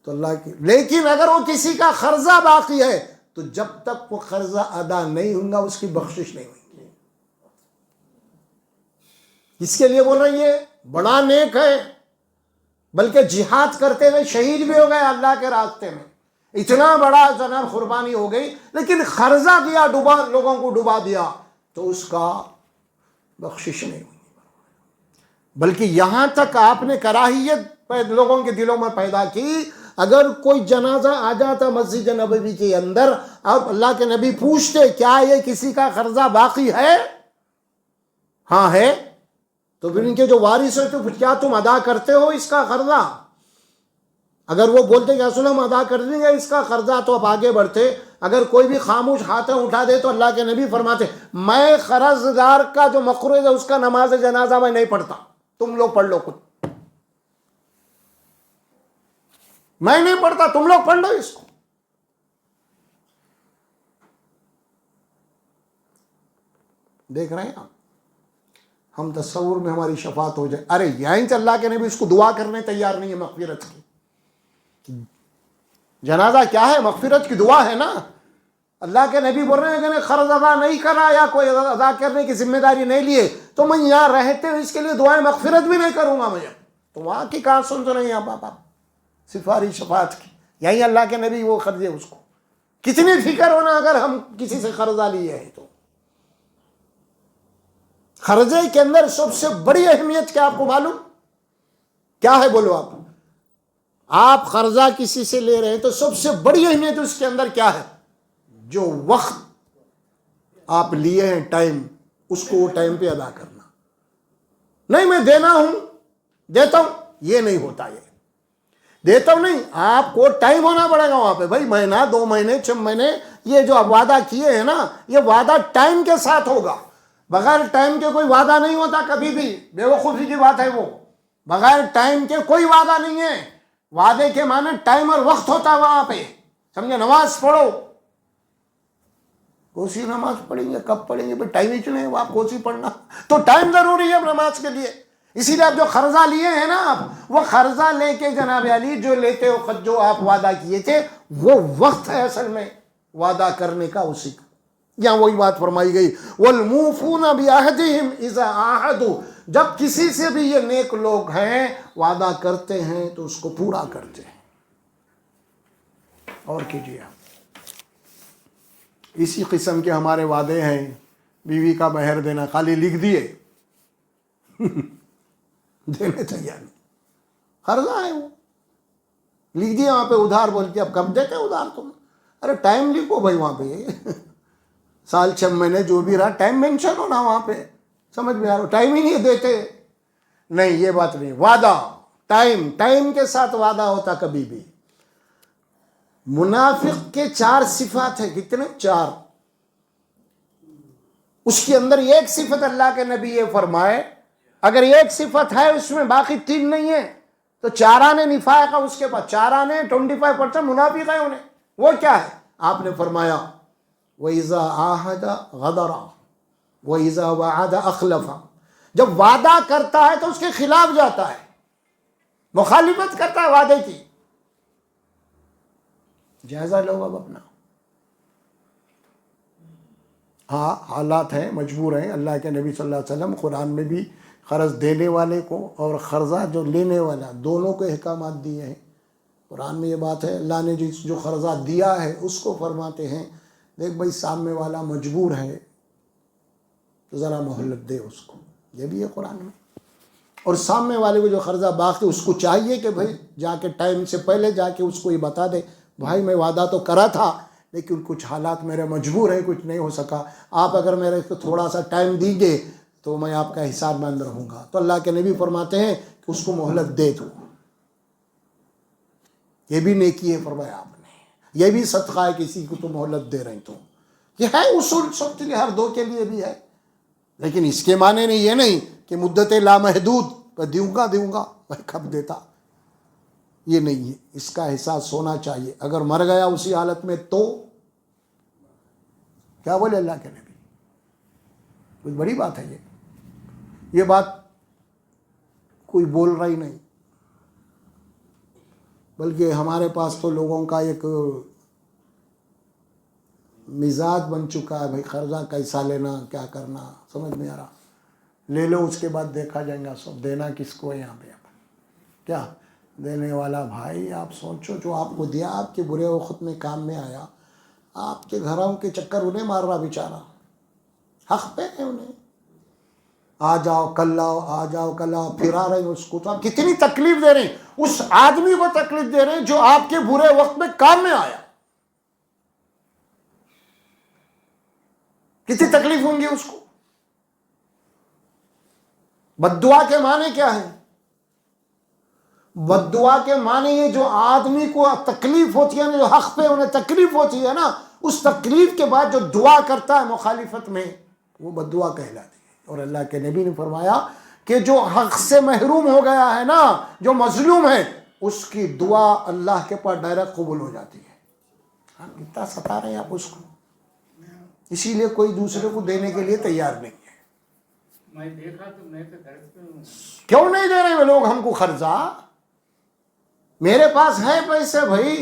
تو اللہ کی, لیکن اگر وہ کسی کا قرضہ باقی ہے تو جب تک وہ قرضہ ادا نہیں ہوگا اس کی بخشش نہیں ہوگی. اس کے لیے بول رہے ہیں بڑا نیک ہے, بلکہ جہاد کرتے ہوئے شہید بھی ہو گئے اللہ کے راستے میں, اتنا بڑا جناب قربانی ہو گئی, لیکن قرضہ دیا, ڈوبا, لوگوں کو ڈوبا دیا تو اس کا بخشش نہیں ہوئی. بلکہ یہاں تک آپ نے کراہیت لوگوں کے دلوں میں پیدا کی. اگر کوئی جنازہ آ جاتا مسجد نبوی کے اندر اور اللہ کے نبی پوچھتے کیا یہ کسی کا قرضہ باقی ہے؟ ہاں ہے. تو پھر ان کے جو وارث ہوتے تو کیا تم ادا کرتے ہو اس کا قرضہ؟ اگر وہ بولتے کہ اصل ہم ادا کر دیں گے اس کا قرضہ تو اب آگے بڑھتے. اگر کوئی بھی خاموش ہاتھ اٹھا دے تو اللہ کے نبی فرماتے میں قرض دار کا جو مقروض ہے اس کا نماز جنازہ میں نہیں پڑھتا, تم لوگ پڑھ لو. خود میں نہیں پڑھتا, تم لوگ پڑھ لو اس کو. دیکھ رہے ہیں آپ ہم تصور میں ہماری شفاعت ہو جائے. ارے یہیں سے اللہ کے نبی اس کو دعا کرنے تیار نہیں ہے مغفرت کی. جنازہ کیا ہے؟ مغفرت کی دعا ہے نا. اللہ کے نبی بول رہے ہیں کہ قرض ادا نہیں کرا یا کوئی ادا کرنے کی ذمہ داری نہیں لیے تو میں یہاں رہتے ہوئے اس کے لیے دعائیں مغفرت بھی نہیں کروں گا مجھے. تو وہاں کی کہاں سن تو نہیں آپ سفارش شفاعت کی. یہی اللہ کے نبی وہ قرضے اس کو کتنی فکر ہونا اگر ہم کسی سے قرضہ لیے ہیں تو. قرضے کے اندر سب سے بڑی اہمیت کیا آپ کو معلوم کیا ہے؟ بولو آپ. آپ قرضہ کسی سے لے رہے ہیں تو سب سے بڑی اہمیت اس کے اندر کیا ہے؟ جو وقت آپ لیے ہیں ٹائم, اس کو وہ ٹائم پہ ادا کرنا. نہیں میں دینا ہوں دیتا ہوں, یہ نہیں ہوتا. یہ دیتا ہوں نہیں, آپ کو ٹائم ہونا پڑے گا وہاں پہ. بھائی مہینہ 2 مہینے 6 مہینے یہ جو آپ وعدہ کیے ہیں نا یہ وعدہ ٹائم کے ساتھ ہوگا. بغیر ٹائم کے کوئی وعدہ نہیں ہوتا کبھی بھی. بے وقوفی کی بات ہے وہ. بغیر ٹائم کے کوئی وعدہ نہیں ہے. وعدے کے معنی ٹائم اور وقت ہوتا ہے وہاں پہ. سمجھے؟ نماز پڑھو, کوسی نماز پڑھیں گے کب پڑھیں گے بھائی ٹائم ہی چلے, آپ کوسی پڑھنا تو ٹائم ضروری ہے نماز کے لیے. اسی لیے آپ جو قرضہ لیے ہیں نا آپ وہ قرضہ لے کے جناب علی جو لیتے ہو جو آپ وعدہ کیے تھے وہ وقت ہے اصل میں وعدہ کرنے کا. اسی کا یہاں وہی بات فرمائی گئی والموفون بعہدہم اذا عاہدوا. جب کسی سے بھی یہ نیک لوگ ہیں وعدہ کرتے ہیں تو اس کو پورا کرتے ہیں. اور کیجیے آپ اسی قسم کے ہمارے وعدے ہیں. بیوی کا مہر دینا خالی لکھ دیے دینے تیار نہیں. قرضہ ہے وہ لکھ دیا وہاں پہ ادھار بول کے. اب کب دیتے ادھار تم؟ ارے ٹائم لکھو بھائی وہاں پہ. سال 6 مہینے جو بھی رہا ٹائم مینشن ہونا وہاں پہ. سمجھ میں آ رہا؟ ٹائم ہی نہیں دیتے. نہیں یہ بات نہیں. وعدہ ٹائم کے ساتھ وعدہ ہوتا کبھی بھی. منافق کے 4 صفات ہیں. کتنے؟ 4. اس کے اندر ایک صفت اللہ کے نبی یہ فرمائے اگر ایک صفت ہے اس میں باقی 3 نہیں ہے تو 4 آنے نفاق ہے اس کے پاس. 4 آنے 25% منافق ہے انہیں. وہ کیا ہے؟ آپ نے فرمایا وَإِذَا عَاهَدَ غَدَرَ وَإِذَا وَعَدَ أَخْلَفَ. جب وعدہ کرتا ہے تو اس کے خلاف جاتا ہے, مخالفت کرتا ہے وعدے کی. جائزہ لو اب اپنا. ہاں حالات ہیں, مجبور ہیں. اللہ کے نبی صلی اللہ علیہ وسلم قرآن میں بھی قرض دینے والے کو اور قرضہ جو لینے والا دونوں کو احکامات دیے ہیں. قرآن میں یہ بات ہے. اللہ نے جو قرضہ دیا ہے اس کو فرماتے ہیں دیکھ بھائی سامنے والا مجبور ہے تو ذرا مہلت دے اس کو. یہ بھی ہے قرآن میں. اور سامنے والے کو جو قرضہ باقی اس کو چاہیے کہ بھائی جا کے ٹائم سے پہلے جا کے اس کو یہ بتا دے بھائی میں وعدہ تو کرا تھا لیکن کچھ حالات میرے مجبور ہیں, کچھ نہیں ہو سکا, آپ اگر میرے کو تھوڑا سا ٹائم دیجیے تو میں آپ کا حساب مند رہوں گا. تو اللہ کے نبی فرماتے ہیں کہ اس کو مہلت دے دو. یہ بھی نیکی ہے فرمایا آپ نے, یہ بھی صدقہ ہے کسی کو تو مہلت دے رہے. تو یہ ہے اصول سب کے لیے, ہر دو کے لیے بھی ہے, لیکن اس کے معنی نہیں یہ نہیں کہ مدت لامحدود دوں گا میں کب دیتا, یہ نہیں ہے. اس کا احساس ہونا چاہیے. اگر مر گیا اسی حالت میں تو کیا بولے اللہ کے نبی, کچھ بڑی بات ہے یہ بات کوئی بول رہا ہی نہیں, بلکہ ہمارے پاس تو لوگوں کا ایک مزاج بن چکا ہے, بھائی قرضہ کیسا لینا, کیا کرنا, سمجھ نہیں آ رہا. لے لو اس کے بعد دیکھا جائے گا, سب دینا کس کو ہے یہاں پہ, کیا دینے والا بھائی. آپ سوچو جو آپ کو دیا آپ کے برے وقت میں کام میں آیا, آپ کے گھروں کے چکر انہیں مار رہا بیچارہ, حق پہ ہے انہیں, آ جاؤ کل آؤ, آ جاؤ کل آؤ, پھر آ رہے ہیں اس کو. تو آپ کتنی تکلیف دے رہے ہیں اس آدمی کو, تکلیف دے رہے ہیں جو آپ کے برے وقت میں کام میں آیا. کتنی تکلیف ہوں گی اس کو. بد دعا کے معنی کیا ہے؟ بد دعا کے معنی یہ جو آدمی کو تکلیف ہوتی ہے نا, جو حق پہ انہیں تکلیف ہوتی ہے نا, اس تکلیف کے بعد جو دعا کرتا ہے مخالفت میں, وہ بد دعا کہلاتی ہے. اور اللہ کے نبی نے فرمایا کہ جو حق سے محروم ہو گیا ہے نا, جو مظلوم ہے, اس کی دعا اللہ کے پاس ڈائریکٹ قبول ہو جاتی ہے. ہم کتنا ستا رہے ہیں آپ اس کو, اسی لیے کوئی دوسرے کو دینے کے لیے تیار نہیں ہے. میں دیکھا تو میں تو درد پہ ہوں. کیوں نہیں دے رہے وہ لوگ ہم کو قرضہ؟ میرے پاس ہے پیسے بھائی,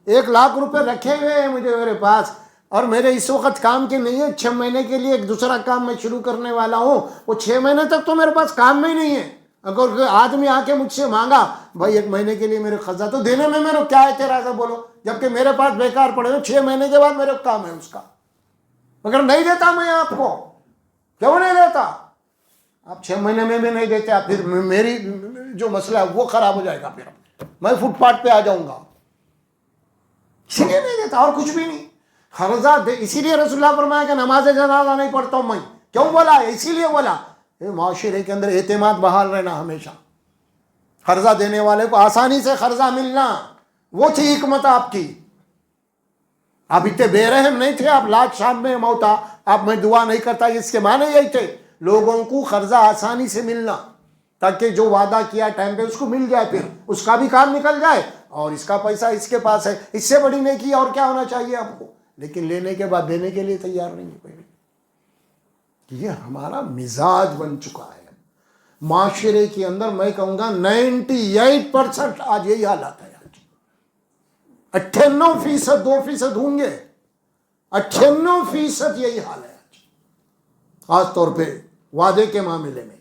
1,00,000 روپے رکھے ہوئے ہیں مجھے میرے پاس, اور میرے اس وقت کام کے نہیں ہے. 6 مہینے کے لیے ایک دوسرا کام میں شروع کرنے والا ہوں, وہ 6 مہینے تک تو میرے پاس کام میں ہی نہیں ہے. اگر کوئی آدمی آ کے مجھ سے مانگا بھائی 1 مہینے کے لیے میرے قرضہ, تو دینے میں میرے کیا اعتراض ہے بولو, جبکہ میرے پاس بیکار پڑے ہو, 6 مہینے کے بعد میرے کام ہے اس کا. مگر نہیں دیتا میں آپ کو, کیوں نہیں دیتا؟ آپ 6 مہینے میں بھی نہیں دیتے, آپ پھر میری جو مسئلہ ہے وہ خراب ہو جائے گا, پھر میں فٹ پاتھ پہ آ جاؤں گا. اسی لیے نہیں دیتا اور کچھ بھی نہیں. قرضہ دے, اسی لیے رسول اللہ فرمایا کہ نماز جنازہ نہیں پڑھتا ہوں میں. کیوں بولا؟ اسی لیے بولا معاشرے کے اندر اعتماد بحال رہنا ہمیشہ. قرضہ دینے والے کو آسانی سے قرضہ ملنا, وہ تھی حکمت آپ کی. آپ اتنے بے رحم نہیں تھے, آپ لاکھ شام میں موتا, آپ میں دعا نہیں کرتا, اس کے معنی یہی تھے لوگوں کو قرضہ آسانی سے ملنا, تاکہ جو وعدہ کیا ٹائم پہ اس کو مل جائے, پھر اس کا بھی کام نکل جائے اور اس کا پیسہ اس کے پاس ہے. اس سے بڑی نیکی اور کیا ہونا چاہیے آپ کو؟ لیکن لینے کے بعد دینے کے لیے تیار نہیں ہے کوئی بھی. یہ ہمارا مزاج بن چکا ہے معاشرے کے اندر. میں کہوں گا 98% آج یہی حالات ہے. 98% 2% ہوں گے, 98% یہی حال ہے آج, خاص طور پہ وعدے کے معاملے میں.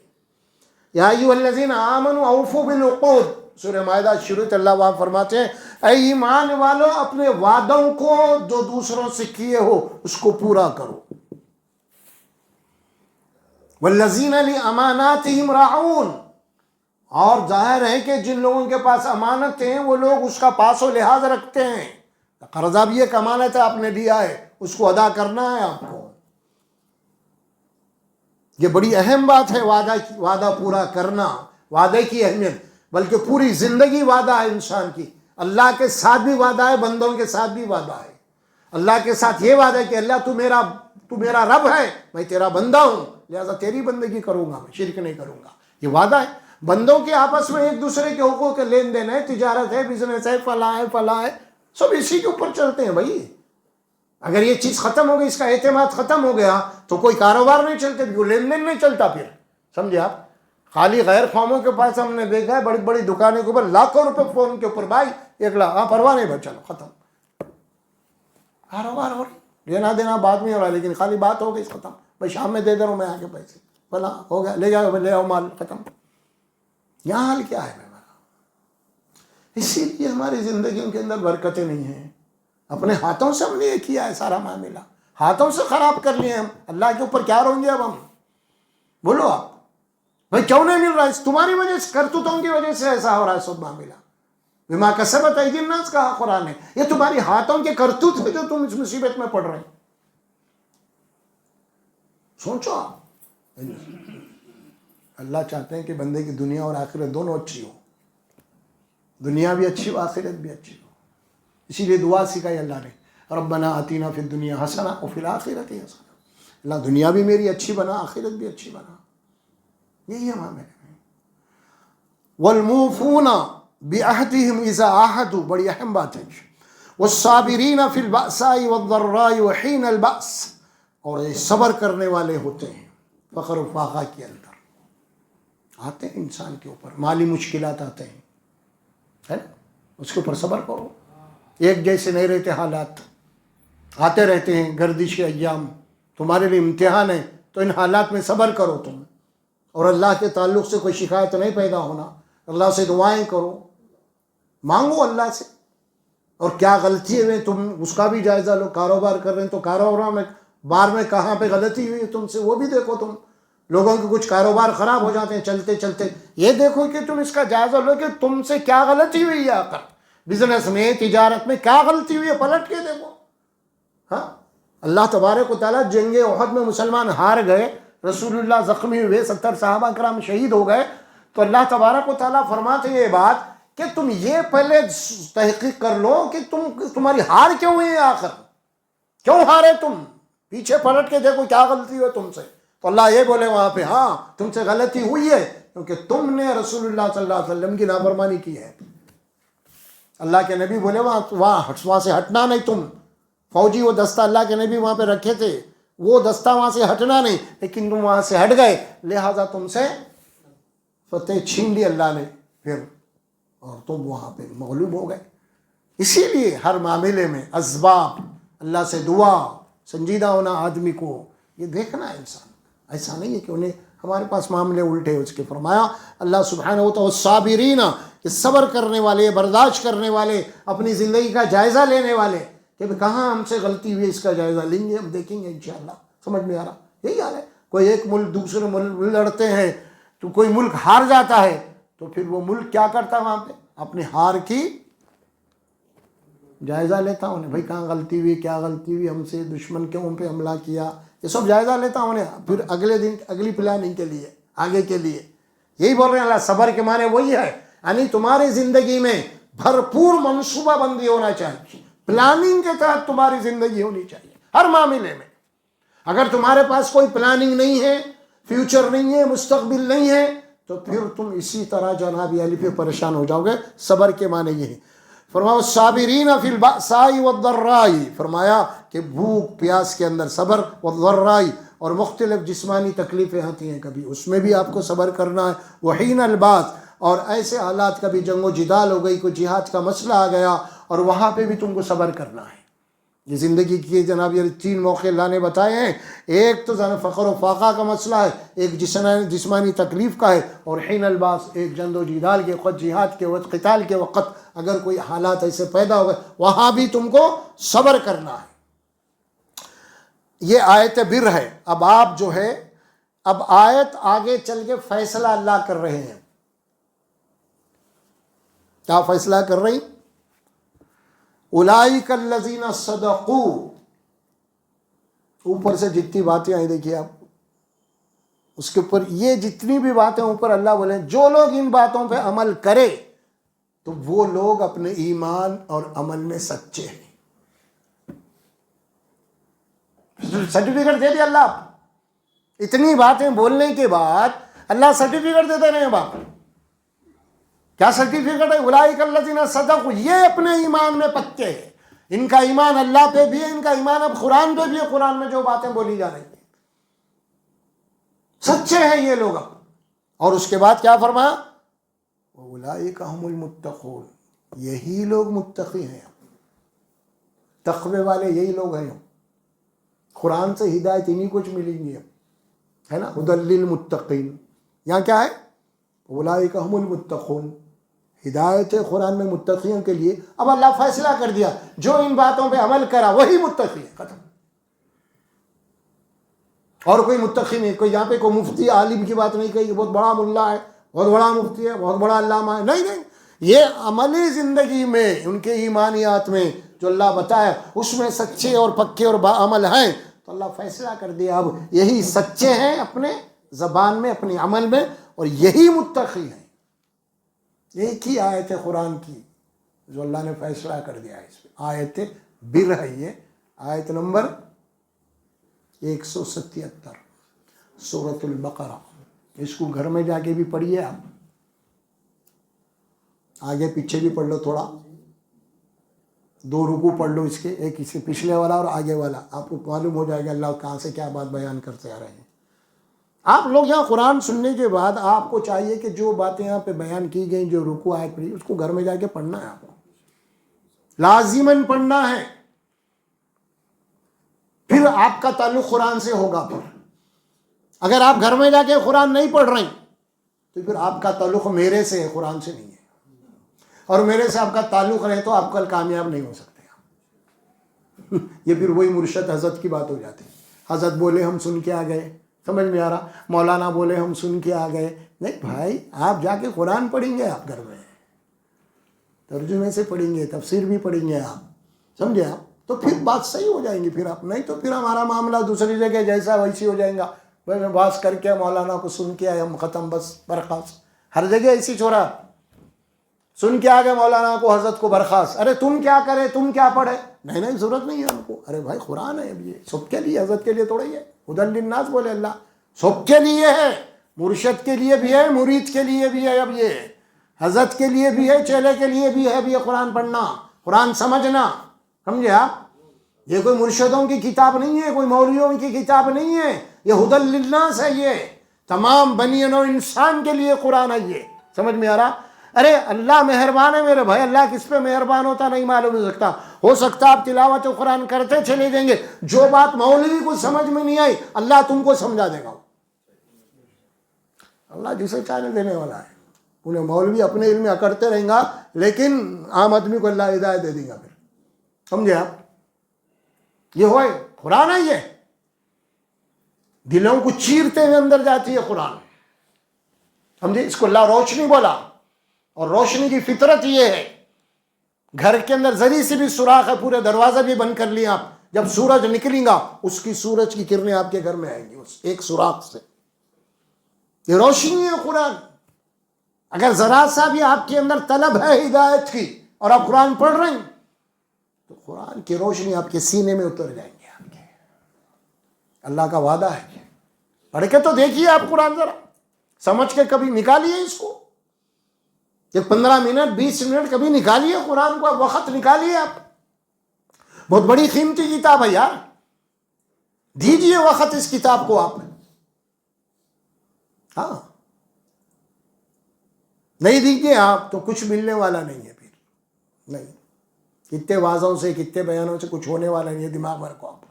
یا ایھا الذین آمنوا اوفوا بالعقود, سورہ مائدہ شروع اللہ وہاں فرماتے ہیں اے ایمان والو اپنے وعدوں کو جو دوسروں سے کیے ہو اس کو پورا کرو. والذین لاماناتہم راعون, اور ظاہر ہے کہ جن لوگوں کے پاس امانت ہیں وہ لوگ اس کا پاس و لحاظ رکھتے ہیں. قرضہ بھی ایک امانت ہے, آپ نے دیا ہے, اس کو ادا کرنا ہے آپ کو. یہ بڑی اہم بات ہے, وعدہ پورا کرنا, وعدے کی اہمیت. بلکہ پوری زندگی وعدہ ہے انسان کی. اللہ کے ساتھ بھی وعدہ ہے, بندوں کے ساتھ بھی وعدہ ہے. اللہ کے ساتھ یہ وعدہ ہے کہ اللہ تو میرا رب ہے, میں تیرا بندہ ہوں, لہذا تیری بندگی کروں گا, میں شرک نہیں کروں گا. یہ وعدہ ہے. بندوں کے آپس میں ایک دوسرے کے حقوق کے لین دین ہے, تجارت ہے, بزنس ہے, فلاں ہے, سب اسی کے اوپر چلتے ہیں بھائی. اگر یہ چیز ختم ہو گئی, اس کا اعتماد ختم ہو گیا, تو کوئی کاروبار نہیں چلتے, لین دین نہیں چلتا. پھر سمجھے آپ, خالی غیر قوموں کے پاس ہم نے دیکھا ہے بڑی بڑی دکانوں کے اوپر لاکھوں روپے فون کے اوپر, بھائی 1,00,000, ہاں پرواہ نہیں بھائی, چلو ختم. کاروبار ہو رہا, لینا دینا بعد میں ہو رہا ہے, لیکن خالی بات ہو گئی ختم. بھائی شام میں دے دے رہا ہوں میں آ کے پیسے, فلاں ہو گیا, لے جاؤ لے آؤ مال, ختم. یہاں حال کیا ہے ہمارا؟ اسی لیے ہماری زندگیوں کے اندر برکتیں نہیں ہیں. اپنے ہاتھوں سے ہم نے یہ کیا ہے سارا معاملہ, ہاتھوں سے خراب کر لیے ہم. اللہ کے اوپر کیا رہیں گے اب ہم؟ بولو آپ, بھائی کیوں نہیں مل رہا ہے؟ تمہاری وجہ سے، کرتوتوں کی وجہ سے ایسا ہو رہا ہے سب معاملہ. بما کسبت ایدی الناس کہا قرآن نے، یہ تمہاری ہاتھوں کے کرتوت ہے جو تم اس مصیبت میں پڑ رہے ہیں. سوچو آپ. اللہ چاہتے ہیں کہ بندے کی دنیا اور آخرت دونوں اچھی ہو، دنیا بھی اچھی ہو آخرت بھی اچھی ہو. اسی لیے دعا سکھائی اللہ نے، ربنا آتینا فی الدنیا حسنہ وفی الآخرۃ حسنہ. اللہ دنیا بھی میری اچھی بنا، آخرت بھی اچھی بنا. یہی ہے معاملہ. والموفون بعہدہم اذا عاہدوا، بڑی اہم بات ہے. والصابرین فی البأساء والضراء وحین البأس، اور یہ صبر کرنے والے ہوتے ہیں فقر و فاقہ کے اندر. آتے ہیں انسان کے اوپر مالی مشکلات آتے ہیں، ہے نا، اس کے اوپر صبر کرو. ایک جیسے نہیں رہتے حالات، آتے رہتے ہیں گردش کے ایام. تمہارے لیے امتحان ہے تو ان حالات میں صبر کرو تم، اور اللہ کے تعلق سے کوئی شکایت نہیں پیدا ہونا. اللہ سے دعائیں کرو، مانگو اللہ سے. اور کیا غلطی ہے تم اس کا بھی جائزہ لو. کاروبار کر رہے ہیں تو کاروبار میں بار میں کہاں پہ غلطی ہوئی ہے تم سے وہ بھی دیکھو. تم لوگوں کے کچھ کاروبار خراب ہو جاتے ہیں چلتے چلتے، یہ دیکھو کہ تم اس کا جائزہ لو کہ تم سے کیا غلطی ہوئی ہے. آخر بزنس میں، تجارت میں کیا غلطی ہوئی ہے، پلٹ کے دیکھو. ہاں، اللہ تبارک و تعالیٰ جنگ احد میں مسلمان ہار گئے، رسول اللہ زخمی ہوئے، 70 صحابہ کرام شہید ہو گئے. تو اللہ تبارک و تعالیٰ فرماتے ہیں یہ بات کہ تم یہ پہلے تحقیق کر لو کہ تمہاری ہار کیوں ہوئی ہے، آخر کیوں ہارے تم. پیچھے پلٹ کے دیکھو کیا غلطی ہوئی تم سے. تو اللہ یہ بولے وہاں پہ ہاں تم سے غلطی ہوئی ہے کیونکہ تم نے رسول اللہ صلی اللہ علیہ وسلم کی نافرمانی کی ہے. اللہ کے نبی بولے وہاں سے ہٹنا نہیں. تم فوجی وہ دستہ اللہ کے نبی وہاں پہ رکھے تھے، وہ دستہ وہاں سے ہٹنا نہیں، لیکن تم وہاں سے ہٹ گئے، لہٰذا تم سے فتح چھین لی اللہ نے پھر، اور تم وہاں پہ مغلوب ہو گئے. اسی لیے ہر معاملے میں اسباب، اللہ سے دعا، سنجیدہ ہونا آدمی کو یہ دیکھنا ہے. انسان ایسا نہیں ہے کہ انہیں ہمارے پاس معاملے الٹے. اس کے فرمایا اللہ سبحانہ و تعالیٰ صابرین، کہ صبر کرنے والے، برداشت کرنے والے، اپنی زندگی کا جائزہ لینے والے، کہ کہاں ہم سے غلطی ہوئی اس کا جائزہ لیں گے، ہم دیکھیں گے انشاءاللہ. سمجھ میں آ رہا؟ یہی حال ہے. کوئی ایک ملک دوسرے ملک لڑتے ہیں تو کوئی ملک ہار جاتا ہے تو پھر وہ ملک کیا کرتا ہے وہاں پہ؟ اپنی ہار کی جائزہ لیتا ہوں بھائی کہاں غلطی ہوئی، کیا غلطی ہوئی ہم سے، دشمن کیوں ہم پہ حملہ کیا، یہ سب جائزہ لیتا ہوں پھر اگلے دن اگلی پلاننگ کے لیے، آگے کے لیے. یہی بول رہے ہیں اللہ، صبر کے معنی وہی ہے، یعنی تمہاری زندگی میں بھرپور منصوبہ بندی ہونا چاہیے، پلاننگ کے تحت تمہاری زندگی ہونی چاہیے ہر معاملے میں. اگر تمہارے پاس کوئی پلاننگ نہیں ہے، فیوچر نہیں ہے، مستقبل نہیں ہے، تو پھر تم اسی طرح جناب علی پہ پریشان ہو جاؤ گے. صبر کے معنی یہ ہے. فرمایا صابرین فی البأساء والضراء، فرمایا کہ بھوک پیاس کے اندر صبر، والضراء، اور مختلف جسمانی تکلیفیں آتی ہیں کبھی اس میں بھی آپ کو صبر کرنا ہے. وحین الباس، اور ایسے حالات کبھی جنگ و جدال ہو گئی، کوئی جہاد کا مسئلہ آ گیا اور وہاں پہ بھی تم کو صبر کرنا ہے. یہ زندگی کی جناب یہ 3 موقع اللہ نے بتائے ہیں. ایک تو فقر و فاقہ کا مسئلہ ہے، ایک جسمانی تکلیف کا ہے، اور حین الباس ایک جنگ و جدال کے وقت، جہاد کے وقت، قتال کے وقت اگر کوئی حالات ایسے پیدا ہو گئے وہاں بھی تم کو صبر کرنا ہے. یہ آیت بر ہے. اب آپ جو ہے اب آیت آگے چل کے فیصلہ اللہ کر رہے ہیں. کیا فیصلہ کر رہی؟ اولئک الذین صدقوا، اوپر سے جتنی باتیں آئی دیکھیے آپ، اس کے اوپر یہ جتنی بھی باتیں اوپر اللہ بولے جو لوگ ان باتوں پہ عمل کرے تو وہ لوگ اپنے ایمان اور عمل میں سچے ہیں. سرٹیفکیٹ دے دیا اللہ. اتنی باتیں بولنے کے بعد اللہ سرٹیفکیٹ دیتے رہے باپ. کیا سرٹیفکیٹ ہے؟ اولئک الذین صدقوا، یہ اپنے ایمان میں پکے ہیں. ان کا ایمان اللہ پہ بھی ہے، ان کا ایمان اب قرآن پہ بھی ہے. قرآن میں جو باتیں بولی جا رہی ہیں سچے ہیں یہ لوگ. اور اس کے بعد کیا فرمایا؟ اولئک هم المتقون، یہی لوگ متقی ہیں. تقوی والے یہی لوگ ہیں. قرآن سے ہدایت انہیں کچھ ملیں گی ہے نا، ھدی للمتقین. یہاں کیا ہے؟ اولئک هم المتقون، ہدایت ہے قرآن میں متقیوں کے لیے. اب اللہ فیصلہ کر دیا جو ان باتوں پہ عمل کرا وہی متقی ہے. ختم. اور کوئی متقی نہیں. کوئی یہاں پہ کوئی مفتی عالم کی بات نہیں کہی کہ بہت بڑا ملا ہے, بہت بڑا مفتی ہے, بہت بڑا علامہ ہے. نہیں, یہ عملی زندگی میں ان کے ایمانیات میں جو اللہ بتایا اس میں سچے اور پکے اور باعمل ہیں, تو اللہ فیصلہ کر دیا اب یہی سچے ہیں اپنے زبان میں, اپنے عمل میں, اور یہی متقی ہیں. ایک ہی آیت ہے قرآن کی جو اللہ نے فیصلہ کر دیا ہے اس پہ. آیت بر ہے یہ, آیت نمبر 177 سورۃ البقرہ. اس کو گھر میں جا کے بھی پڑھیے آپ, آگے پیچھے بھی پڑھ لو تھوڑا, 2 رکوع پڑھ لو اس کے, ایک اس کے پچھلے والا اور آگے والا, آپ کو معلوم ہو جائے گا اللہ کہاں سے کیا بات بیان کرتے آ رہے ہیں. آپ لوگ یہاں قرآن سننے کے بعد آپ کو چاہیے کہ جو باتیں یہاں پہ بیان کی گئیں, جو رکوع آیت پڑھی, اس کو گھر میں جا کے پڑھنا ہے, آپ کو لازماً پڑھنا ہے. پھر آپ کا تعلق قرآن سے ہوگا. پھر اگر آپ گھر میں جا کے قرآن نہیں پڑھ رہے ہیں تو پھر آپ کا تعلق میرے سے ہے, قرآن سے نہیں ہے. اور میرے سے آپ کا تعلق رہے تو آپ کل کامیاب نہیں ہو سکتے. یہ پھر وہی مرشد حضرت کی بات ہو جاتی. حضرت بولے ہم سن کے آ گئے, سمجھ میں آ رہا, مولانا بولے ہم سن کے آ گئے. نہیں بھائی, آپ جا کے قرآن پڑھیں گے, آپ گھر میں ترجمے سے پڑھیں گے, تفسیر بھی پڑھیں گے آپ, سمجھے آپ, تو پھر بات صحیح ہو جائیں گی. پھر آپ نہیں تو پھر ہمارا معاملہ دوسری جگہ جیسا ویسی ہو جائیں گا. بھائی میں باز کر کے مولانا کو سن کے آئے, ہم ختم, بس برخاست. ہر جگہ ایسی چھوڑا, سن کے آگے مولانا کو, حضرت کو برخاست. ارے تم کیا کرے, تم کیا پڑھے, نہیں ضرورت نہیں ہے ہم کو. ارے بھائی قرآن ہے, اب یہ سب کے لیے, حضرت کے لیے تھوڑا ہی ہے. ہدی للناس بولے اللہ, سب کے لیے ہے, مرشد کے لیے بھی ہے, مرید کے لیے بھی ہے, اب یہ حضرت کے لیے بھی ہے, چیلے کے لیے بھی ہے. اب یہ قرآن پڑھنا, قرآن سمجھنا, سمجھے آپ. یہ کوئی مرشدوں کی کتاب نہیں ہے, کوئی مولویوں کی کتاب نہیں ہے, یہ ہدی للناس ہے. یہ تمام بنی نوع انسان کے لیے قرآن ہے. یہ سمجھ میں آ رہا. ارے اللہ مہربان ہے میرے بھائی, اللہ کس پہ مہربان ہوتا نہیں معلوم ہو سکتا. ہو سکتا آپ تلاوت قرآن کرتے چلے جائیں گے, جو بات مولوی کو سمجھ میں نہیں آئی اللہ تم کو سمجھا دے گا. اللہ جسے چاہنے دینے والا ہے. انہیں مولوی اپنے علم میں کرتے رہیں گا, لیکن عام آدمی کو اللہ ہدایت دے دے گا. پھر سمجھے آپ, یہ ہوئے قرآن ہے, یہ دلوں کو چیرتے ہوئے اندر جاتی ہے قرآن, سمجھے. اس کو اللہ روشنی بولا, اور روشنی کی فطرت یہ ہے, گھر کے اندر ذری سے بھی سوراخ ہے, پورے دروازہ بھی بند کر لیا آپ, جب سورج نکلے گا اس کی سورج کی کرنیں آپ کے گھر میں آئیں گی اس ایک سوراخ سے. یہ روشنی ہے قرآن. اگر ذرا سا بھی آپ کے اندر طلب ہے ہدایت کی اور آپ قرآن پڑھ رہے ہیں تو قرآن کی روشنی آپ کے سینے میں اتر جائیں گے آپ کے. اللہ کا وعدہ ہے. پڑھ کے تو دیکھیے آپ قرآن, ذرا سمجھ کے کبھی نکالیے اس کو, ایک 15 منٹ 20 منٹ کبھی نکالیے قرآن کو, وقت نکالیے آپ. بہت بڑی قیمتی کتاب ہے یار, دیجیے وقت اس کتاب کو آپ. ہاں نہیں دیجیے آپ تو کچھ ملنے والا نہیں ہے. پھر نہیں, کتنے واضحوں سے کتنے بیانوں سے کچھ ہونے والا نہیں ہے. دماغ میں رکھو آپ.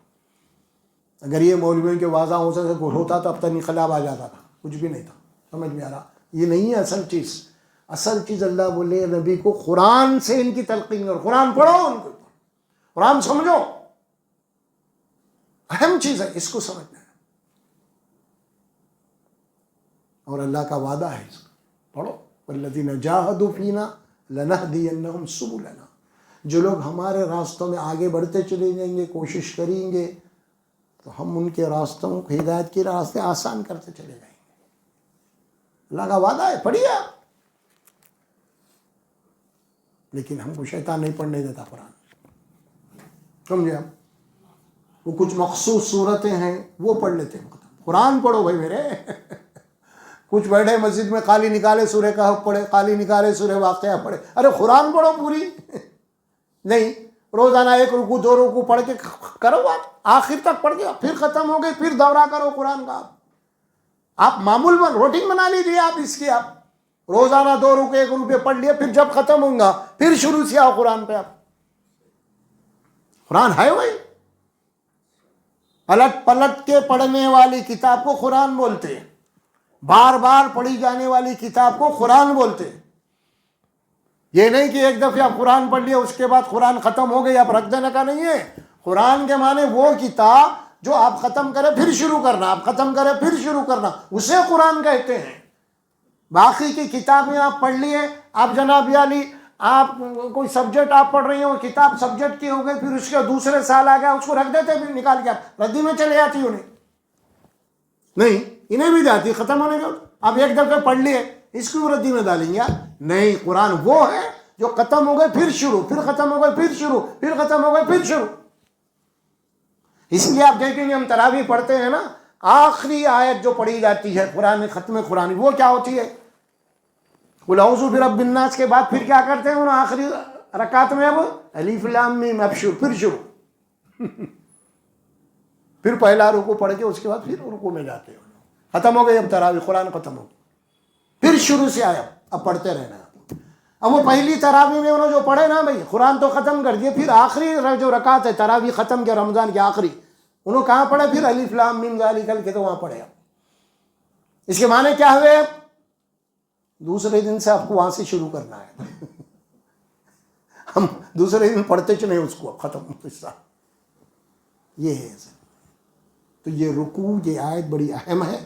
اگر یہ مولویوں کے واضحوں سے ہوتا تو اب تک انقلاب آ جاتا تھا, کچھ بھی نہیں تھا. سمجھ میں آ رہا. یہ نہیں ہے اصل چیز. اصل چیز اللہ بولے نبی کو قرآن سے ان کی تلقین, اور قرآن پڑھو, ان کو قرآن سمجھو. اہم چیز ہے, اس کو سمجھنا ہے. اور اللہ کا وعدہ ہے, اس کو پڑھو. والذین جاہدوا فینا لنہدینہم سبلنا. جو لوگ ہمارے راستوں میں آگے بڑھتے چلے جائیں گے, کوشش کریں گے, تو ہم ان کے راستوں کو, ہدایت کے راستے آسان کرتے چلے جائیں گے. اللہ کا وعدہ ہے, پڑھیے آپ. لیکن ہم کو شیطان نہیں پڑھنے دیتا قرآن, سمجھے آپ. وہ کچھ مخصوص صورتیں ہیں وہ پڑھ لیتے ہیں. قرآن پڑھو بھائی میرے. کچھ بیٹھے مسجد میں, قالی نکالے سورہ کہف پڑھے, قالی نکالے سورہ واقعہ پڑھے. ارے قرآن پڑھو پوری. نہیں, روزانہ 1 رکوع 2 رکوع پڑھ کے کرو آپ, آخر تک پڑھ کے پھر ختم ہو گئی, پھر دورہ کرو قرآن کا. آپ معمول روٹین بنا لیجیے آپ اس کی. آپ روزانہ 2 رکوع 1 رکوع پڑھ لیے, پھر جب ختم ہوں گا پھر شروع سے آؤ قرآن پہ. آپ قرآن ہے وہی, پلٹ پلٹ کے پڑھنے والی کتاب کو قرآن بولتے ہیں. بار بار پڑھی جانے والی کتاب کو قرآن بولتے ہیں. یہ نہیں کہ ایک دفعہ آپ قرآن پڑھ لیا اس کے بعد قرآن ختم ہو گئی آپ رکھ دینے کا نہیں ہے. قرآن کے معنی وہ کتاب جو آپ ختم کرے پھر شروع کرنا، آپ ختم کرے پھر شروع کرنا، اسے قرآن کہتے ہیں۔ باقی کی کتابیں آپ پڑھ لیے، آپ جناب علی آپ کوئی سبجیکٹ آپ پڑھ رہی ہو، کتاب سبجیکٹ کی ہو گئی، پھر اس کے دوسرے سال آ گیا، اس کو رکھ دیتے پھر نکال کے آپ ردی میں چلے جاتی انہیں، نہیں انہیں بھی جاتی ختم ہونے کے، آپ ایک دفعہ پڑھ لیے اس کو ردی میں ڈالیں گے آپ؟ نہیں، قرآن وہ ہے جو ختم ہو گئے پھر شروع، پھر ختم ہو گئے پھر شروع، پھر ختم ہو گئے پھر شروع۔ اس لیے آپ دیکھیں گے ہم تراویح پڑھتے ہیں نا، آخری آیت جو پڑھی جاتی ہے قرآن میں ختم قرآن، وہ کیا ہوتی ہے؟ قل اعوذ برب الناس کے بعد پھر کیا کرتے ہیں ان آخری رکعت میں؟ اب الف لام میم، اب پھر شروع پھر پہلا رکوع پڑھ کے اس کے بعد پھر رکوع میں جاتے ہیں، ختم ہو گئی اب تراویح، قرآن ختم ہو گئی، پھر شروع سے آیا، اب پڑھتے رہنا۔ اب وہ پہلی تراویح میں انہوں جو پڑھے نا بھائی، قرآن تو ختم کر دیے، پھر آخری جو رکعت ہے تراویح ختم کے رمضان کے آخری، انہوں کہاں پڑھے؟ پھر الف لام میم ذالک الکتاب وہاں پڑھے۔ اس کے معنی کیا ہوئے؟ دوسرے دن سے آپ کو وہاں سے شروع کرنا ہے ہم دوسرے دن پڑھتے چلیں اس کو، ختم قصہ یہ ہے۔ تو یہ رکوع، یہ آیت بڑی اہم ہے،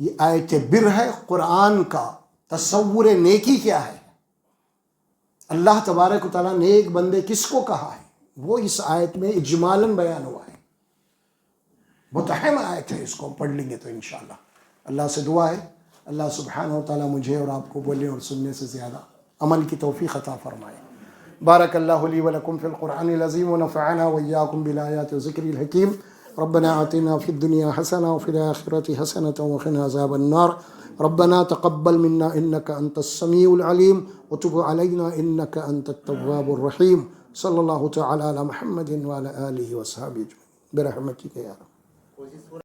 یہ آیت بر ہے۔ قرآن کا تصور نیکی کیا ہے، اللہ تبارک و تعالیٰ نے ایک بندے کس کو کہا ہے، وہ اس آیت میں اجمالاً بیان ہوا ہے۔ بہت اہم آیت ہے، اس کو ہم پڑھ لیں گے تو انشاءاللہ۔ اللہ سے دعا ہے اللہ سبحانہ و تعالیٰ مجھے اور آپ کو بولنے اور سننے سے زیادہ عمل کی توفیق عطا فرمائے۔ بارک اللہ لی ولکم فی القرآن العظیم ونفعنا وإیاکم بالآیات والذکر الحکیم۔ ربنا آتنا فی الدنیا حسنہ وفی الآخرۃ حسنۃ وقنا عذاب النار۔ ربنا تقبل منا انک انت السمیع العلیم وتب علینا انک انت التواب الرحیم۔ صلی اللہ تعالی علی محمد وعلی آلہ وصحبہ اجمعین برحمتک یا رب۔